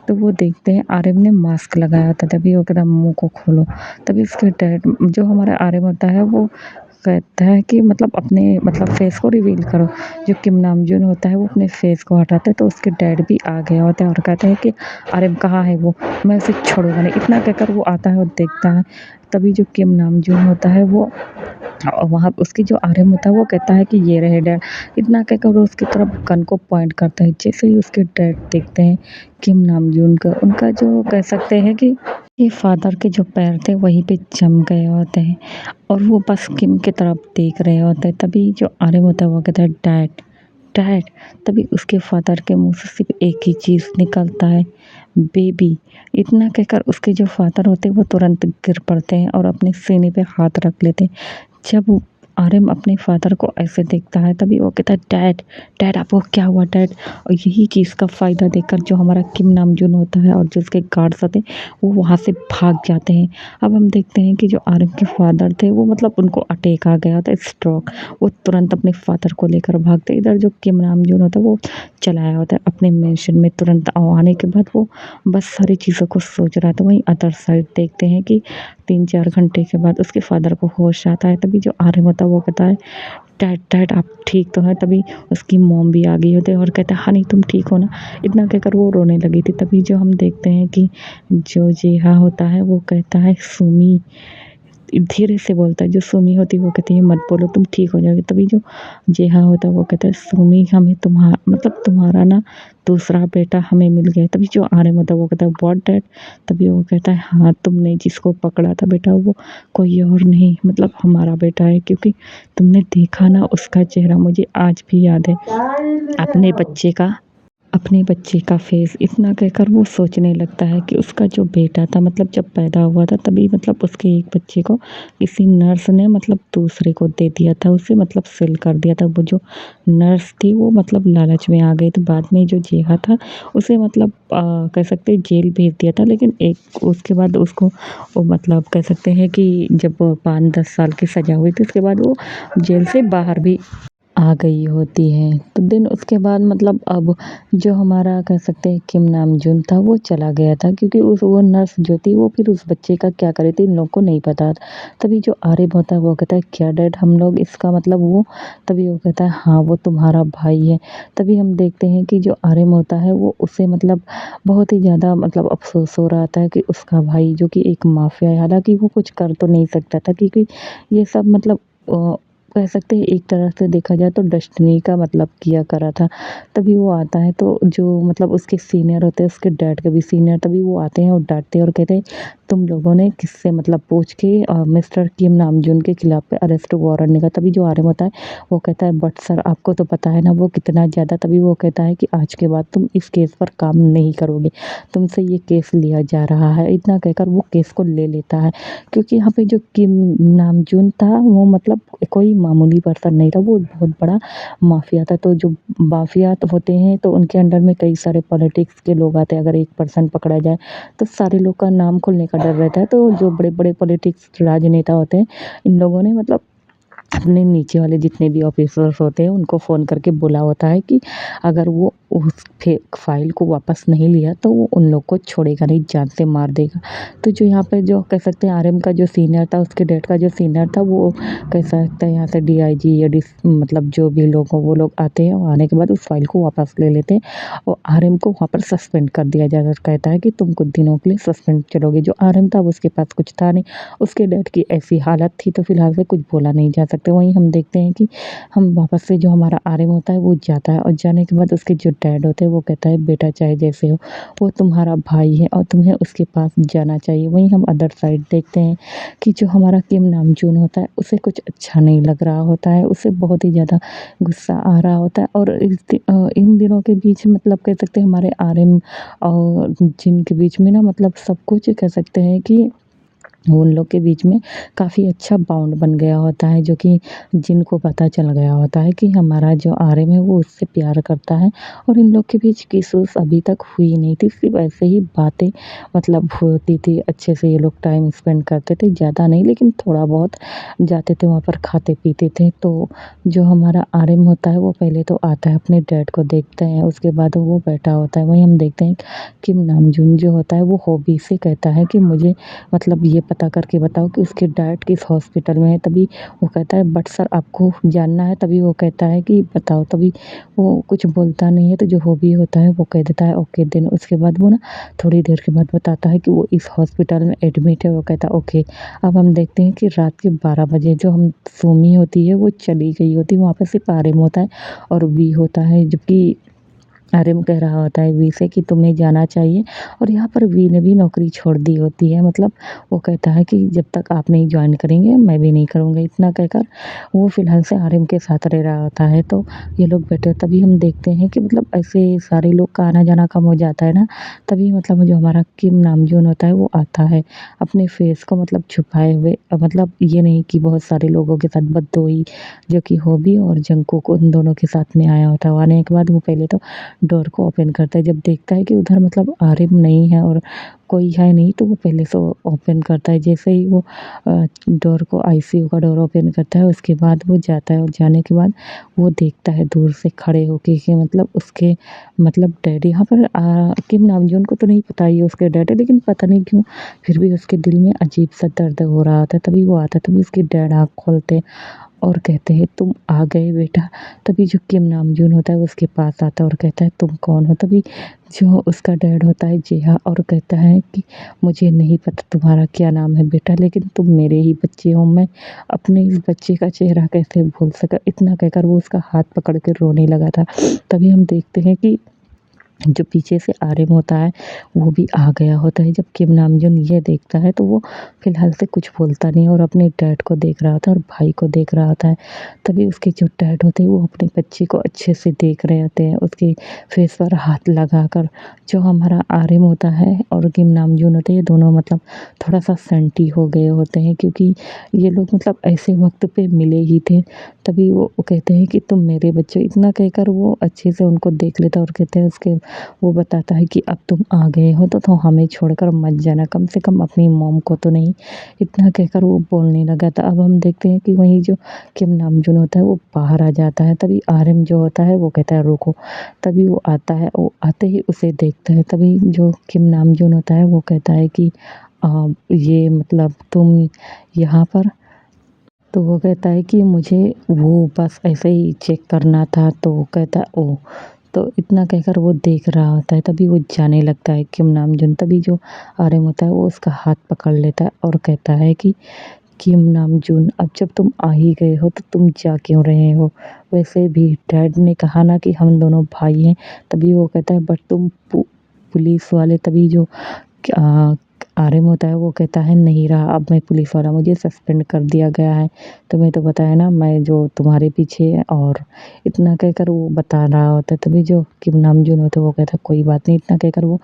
तो वो देखते हैं आर्यन ने मास्क लगाया था, तभी वो कहता मुँह को खोलो। तभी उसके डैड जो हमारा आर्यन होता है वो कहता है कि मतलब अपने मतलब फेस को रिवील करो। जो किम नामजून होता है वो अपने फेस को हटाता है, तो उसके डैड भी आ गया होता है और कहते हैं कि आर्यन कहाँ है वो, मैं उसे छोड़ूंगा नहीं। इतना कहकर वो आता है और देखता है। तभी जो किम नामजून होता है वो वहाँ उसकी जो आर्यन होता है वो कहता है कि ये रहे डैड। इतना कहकर वो उसकी तरफ गन को पॉइंट करता है। जैसे ही उसके डैड देखते हैं किम नामजून का, उनका जो कह सकते हैं कि ये फादर के जो पैर थे वहीं पे जम गए होते हैं और वो बस किम की तरफ देख रहे होते हैं। तभी जो आर्यन होता है वो कहता है डैड, डैड। तभी उसके फादर के मुंह से सिर्फ एक ही चीज़ निकलता है, बेबी। इतना कहकर उसके जो फादर होते हैं वो तुरंत गिर पड़ते हैं और अपने सीने पे हाथ रख लेते हैं। जब आर्यन अपने फादर को ऐसे देखता है तभी वो कहता है डैड, डैड आपको क्या हुआ डैड। और यही चीज़ का फ़ायदा देकर जो हमारा किम नामजून होता है और जो उसके गार्ड्स होते हैं वो वहाँ से भाग जाते हैं। अब हम देखते हैं कि जो आर्यन के फादर थे वो मतलब उनको अटैक आ गया था, स्ट्रोक। वो तुरंत अपने फादर को लेकर भागते। इधर जो किम नामजून होता है वो चलाया होता है अपने मेंशन में। तुरंत आने के बाद वो बस सारी चीज़ों को सोच रहा था। वहीं अदर साइड देखते हैं कि 3-4 घंटे के बाद उसके फादर को होश आता है। तभी जो आर्यन होता है वो कहता है डैड, डैड आप ठीक तो हैं। तभी उसकी मॉम भी आ गई होती है और कहता है हनी तुम ठीक हो ना। इतना कहकर वो रोने लगी थी। तभी जो हम देखते हैं कि जो जेहा होता है वो कहता है सुमी, धीरे से बोलता है। जो सुमी होती है वो कहती है मत बोलो तुम ठीक हो जाओगे। तभी जो जेहा होता है वो कहता है सुमी हमें मतलब तुम्हारा ना दूसरा बेटा हमें मिल गया। तभी जो आर्यन होता है वो कहता है व्हाट डैड। तभी वो कहता है हाँ तुमने जिसको पकड़ा था बेटा वो कोई और नहीं मतलब हमारा बेटा है, क्योंकि तुमने देखा ना उसका चेहरा मुझे आज भी याद है अपने बच्चे का। अपने बच्चे का फेस, इतना कहकर वो सोचने लगता है कि उसका जो बेटा था मतलब जब पैदा हुआ था तभी मतलब उसके एक बच्चे को किसी नर्स ने मतलब दूसरे को दे दिया था, उसे मतलब सेल कर दिया था। वो जो नर्स थी वो मतलब लालच में आ गई, तो बाद में जो जेहा था उसे मतलब कह सकते हैं जेल भेज दिया था। लेकिन एक उसके बाद उसको वो मतलब कह सकते हैं कि जब 5-10 साल की सज़ा हुई थी उसके बाद वो जेल से बाहर भी आ गई होती है। तो देन उसके बाद मतलब अब जो हमारा कह सकते हैं किम नाम-जुन था वो चला गया था, क्योंकि उस वो नर्स जो थी वो फिर उस बच्चे का क्या कर रही थी इन लोग को नहीं पता था। तभी जो आरिफ होता है वो कहता है क्या डैड हम लोग इसका मतलब वो, तभी वो कहता है हाँ वो तुम्हारा भाई है। तभी हम देखते हैं कि जो आरिम होता है वो उसे मतलब बहुत ही ज़्यादा मतलब अफ़सोस हो रहा था कि उसका भाई जो कि एक माफ़िया है, हालाँकि वो कुछ कर तो नहीं सकता था क्योंकि ये सब मतलब कह सकते हैं एक तरह से देखा जाए तो डेस्टिनी का मतलब किया करा था। तभी वो आता है तो जो मतलब उसके सीनियर होते हैं, उसके डैड के भी सीनियर, तभी वो आते हैं और डाँटते हैं और कहते हैं तुम लोगों ने किससे मतलब पूछ के मिस्टर किम नामजून के खिलाफ पे अरेस्ट वारंट निकाला। तभी जो आर्यन होता है वो कहता है बट सर आपको तो पता है ना वो कितना ज़्यादा, तभी वो कहता है कि आज के बाद तुम इस केस पर काम नहीं करोगे, तुमसे ये केस लिया जा रहा है। इतना कहकर वो केस को ले लेता है, क्योंकि यहाँ पे जो किम नामजून था वो मतलब कोई मामूली पर्सन नहीं था, वो बहुत बड़ा माफिया था। तो जो माफिया तो होते हैं तो उनके अंडर में कई सारे पॉलिटिक्स के लोग आते हैं। अगर एक पर्सन पकड़ा जाए तो सारे लोग का नाम खुलने का डर रहता है। तो जो बड़े-बड़े पॉलिटिक्स राजनेता होते हैं, इन लोगों ने मतलब अपने नीचे वाले जितने भी ऑफिसर्स होते हैं उनको फ़ोन करके बोला होता है कि अगर वो उस फाइल को वापस नहीं लिया तो वो उन लोग को छोड़ेगा नहीं, जान से मार देगा। तो जो यहाँ पे जो कह सकते हैं आरएम का जो सीनियर था, उसके डैड का जो सीनियर था, वो कह सकते हैं यहाँ से डीआईजी या मतलब जो भी लोग हो वो लोग आते हैं और आने के बाद उस फाइल को वापस ले लेते हैं और आरएम को वहाँ पर सस्पेंड कर दिया जाता है। कहता है कि तुम कुछ दिनों के लिए सस्पेंड चलोगे। जो आरएम था उसके पास कुछ था नहीं, उसके डैड की ऐसी हालत थी तो फिलहाल से कुछ बोला नहीं जा सकता। वहीं हम देखते हैं कि हम वापस से जो हमारा आर्यन होता है वो जाता है और जाने के बाद उसके जो डैड होते हैं वो कहता है बेटा चाहे जैसे हो वो तुम्हारा भाई है और तुम्हें उसके पास जाना चाहिए। वहीं हम अदर साइड देखते हैं कि जो हमारा किम नामजून होता है उसे कुछ अच्छा नहीं लग रहा होता है, उसे बहुत ही ज़्यादा गुस्सा आ रहा होता है। और इन दिनों के बीच मतलब कह सकते हैं हमारे आर्यन और जिन के बीच में ना मतलब सब कुछ कह सकते हैं कि उन लोग के बीच में काफ़ी अच्छा बॉन्ड बन गया होता है, जो कि जिनको पता चल गया होता है कि हमारा जो आर्यन है वो उससे प्यार करता है और इन लोग के बीच किस-विस अभी तक हुई नहीं थी, सिर्फ़ ऐसे ही बातें मतलब होती थी। अच्छे से ये लोग टाइम स्पेंड करते थे, ज़्यादा नहीं लेकिन थोड़ा बहुत जाते थे वहाँ पर खाते-पीते थे। तो जो हमारा आर्यन होता है वो पहले तो आता है अपने डैड को देखते हैं, उसके बाद वो बैठा होता है। वहीं हम देखते हैं किम नामजून जो होता है वो हॉबी से कहता है कि मुझे मतलब ये पता करके बताओ कि उसके डैड किस हॉस्पिटल में है। तभी वो कहता है बट सर आपको जानना है, तभी वो कहता है कि बताओ। तभी वो कुछ बोलता नहीं है तो जो हॉबी होता है वो कह देता है ओके। देन उसके बाद वो ना थोड़ी देर के बाद बताता है कि वो इस हॉस्पिटल में एडमिट है। वो कहता है ओके। अब हम देखते हैं कि रात के 12 बजे जो हम सुमी होती है वो चली गई होती है, वहाँ पे सिर्फ आर्यन होता है और वी होता है, जबकि आर्यन कह रहा होता है वी से कि तुम्हें जाना चाहिए और यहाँ पर वी ने भी नौकरी छोड़ दी होती है। मतलब वो कहता है कि जब तक आप नहीं जॉइन करेंगे मैं भी नहीं करूँगा। इतना कहकर वो फ़िलहाल से आर्यन के साथ रह रहा होता है। तो ये लोग बैठे, तभी हम देखते हैं कि मतलब ऐसे सारे लोग का आना-जाना कम हो जाता है ना, तभी मतलब जो हमारा किम नामजून होता है वो आता है अपने फेस को मतलब छुपाए हुए। मतलब ये नहीं कि बहुत सारे लोगों के साथ बद्दोई जो कि हॉबी और जंगकुक उन दोनों के साथ में आया होता है। वो आने के बाद वो पहले तो डोर को ओपन करता है, जब देखता है कि उधर मतलब आर्यन नहीं है और कोई है नहीं तो वो पहले से ओपन करता है। जैसे ही वो डोर को आईसीयू का डोर ओपन करता है उसके बाद वो जाता है और जाने के बाद वो देखता है दूर से खड़े होके कि मतलब उसके मतलब डैडी यहाँ पर किम नामजून को तो नहीं पता ये उसके डैड है, लेकिन पता नहीं क्यों फिर भी उसके दिल में अजीब सा दर्द हो रहा होता है। तभी वो आता है, तभी उसके डैड आँख खोलते हैं और कहते हैं तुम आ गए बेटा। तभी जो किम नामजून होता है वो उसके पास आता है और कहता है तुम कौन हो। तभी जो उसका डैड होता है जेहा और कहता है कि मुझे नहीं पता तुम्हारा क्या नाम है बेटा, लेकिन तुम मेरे ही बच्चे हो, मैं अपने इस बच्चे का चेहरा कैसे भूल सका। इतना कहकर वो उसका हाथ पकड़ के रोने लगा था। तभी हम देखते हैं कि जो पीछे से आरिम होता है वो भी आ गया होता है। जब किम नामजून ये देखता है तो वो फ़िलहाल से कुछ बोलता नहीं और अपने डैड को देख रहा होता है और भाई को देख रहा होता है। तभी उसके जो डैड होते हैं वो अपने बच्चे को अच्छे से देख रहे होते हैं, उसके फेस पर हाथ लगाकर। जो हमारा आरिम होता है और किम नामजून होते हैं, ये दोनों मतलब थोड़ा-सा सेंटी हो गए होते हैं, क्योंकि ये लोग मतलब ऐसे वक़्त पे मिले ही थे। तभी वो कहते हैं कि तुम मेरे बच्चे हो, इतना कहकर वो अच्छे से उनको देख लेता है और कहते हैं उसके वो बताता है कि अब तुम आ गए हो तो हमें छोड़कर मत जाना, कम से कम अपनी मॉम को तो नहीं। इतना कहकर वो बोलने लगा था। अब हम देखते हैं कि वहीं जो किम नामजून होता है वो बाहर आ जाता है। तभी आरिम जो होता है वो कहता है रुको। तभी वो आता है, वो आते ही उसे देखता है। तभी जो किम नामजून होता है वो कहता है कि ये मतलब तुम यहाँ पर। तो वो कहता है कि मुझे वो बस ऐसे ही चेक करना था। तो वो कहता है ओह! तो इतना कहकर वो देख रहा होता है। तभी वो जाने लगता है किम नामजून। तभी जो आरिम होता है वो उसका हाथ पकड़ लेता है और कहता है कि किम नामजून, अब जब तुम आ ही गए हो तो तुम जा क्यों रहे हो? वैसे भी डैड ने कहा ना कि हम दोनों भाई हैं। तभी वो कहता है बट तुम पुलिस वाले। तभी जो अ, आरिम होता है वो कहता है नहीं रहा अब मैं पुलिस वाला, मुझे सस्पेंड कर दिया गया है। तुम्हें तो पता है ना मैं जो तुम्हारे पीछे है। और इतना कहकर वो बता रहा होता है। तभी जो किम नामजून होता है वो कहता है कोई बात नहीं। इतना कहकर वो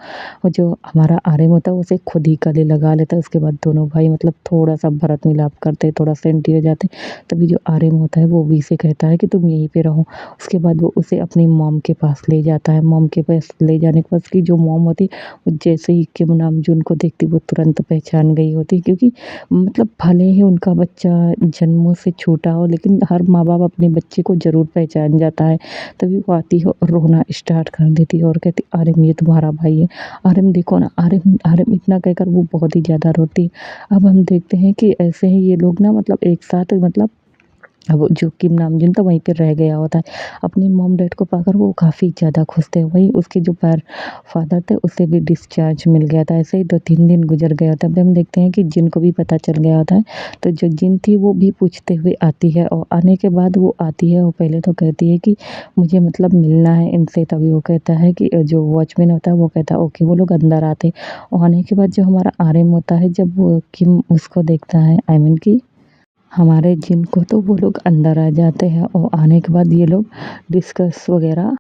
जो हमारा आरिम होता है उसे खुद ही गले लगा लेता है। उसके बाद दोनों भाई मतलब थोड़ा-सा भरत मिलाप करते, थोड़ा सेंटी हो जाते। तभी जो आरिम होता है वो वी से कहता है कि तुम यहीं पे रहो। उसके बाद वो उसे अपनी मॉम के पास ले जाता है। मॉम के पास ले जाने के बाद उसकी जो मॉम होती है वो जैसे ही किम नामजून को देखती वो तुरंत पहचान गई होती, क्योंकि मतलब भले ही उनका बच्चा जन्मों से छोटा हो लेकिन हर माँ-बाप अपने बच्चे को ज़रूर पहचान जाता है। तभी वो आती है और रोना स्टार्ट कर देती है और कहती है आरिम ये तुम्हारा भाई है। आरिम देखो ना, आरिम आरिम इतना कहकर वो बहुत ही ज़्यादा रोती है। अब हम देखते हैं कि ऐसे ही ये लोग ना मतलब एक साथ मतलब अब जो किम नामजून था वहीं पे रह गया होता है। अपनी मॉम डैड को पाकर वो काफ़ी ज़्यादा खुश थे। वहीं उसके जो फादर थे उसे भी डिस्चार्ज मिल गया था। ऐसे ही 2-3 दिन गुज़र गया था। अभी हम देखते हैं कि जिन को भी पता चल गया होता है। तो जो जिन थी वो भी पूछते हुए आती है और आने के बाद वो आती है और पहले तो कहती है कि मुझे मतलब मिलना है इनसे। तभी वो कहता है कि जो वॉचमैन होता है वो कहता है ओके। वो लोग अंदर आते हैं और आने के बाद जो हमारा आरिम होता है जब वो किम उसको देखता है आई मीन कि हमारे जिन को, तो वो लोग अंदर आ जाते हैं और आने के बाद ये लोग डिस्कस वगैरह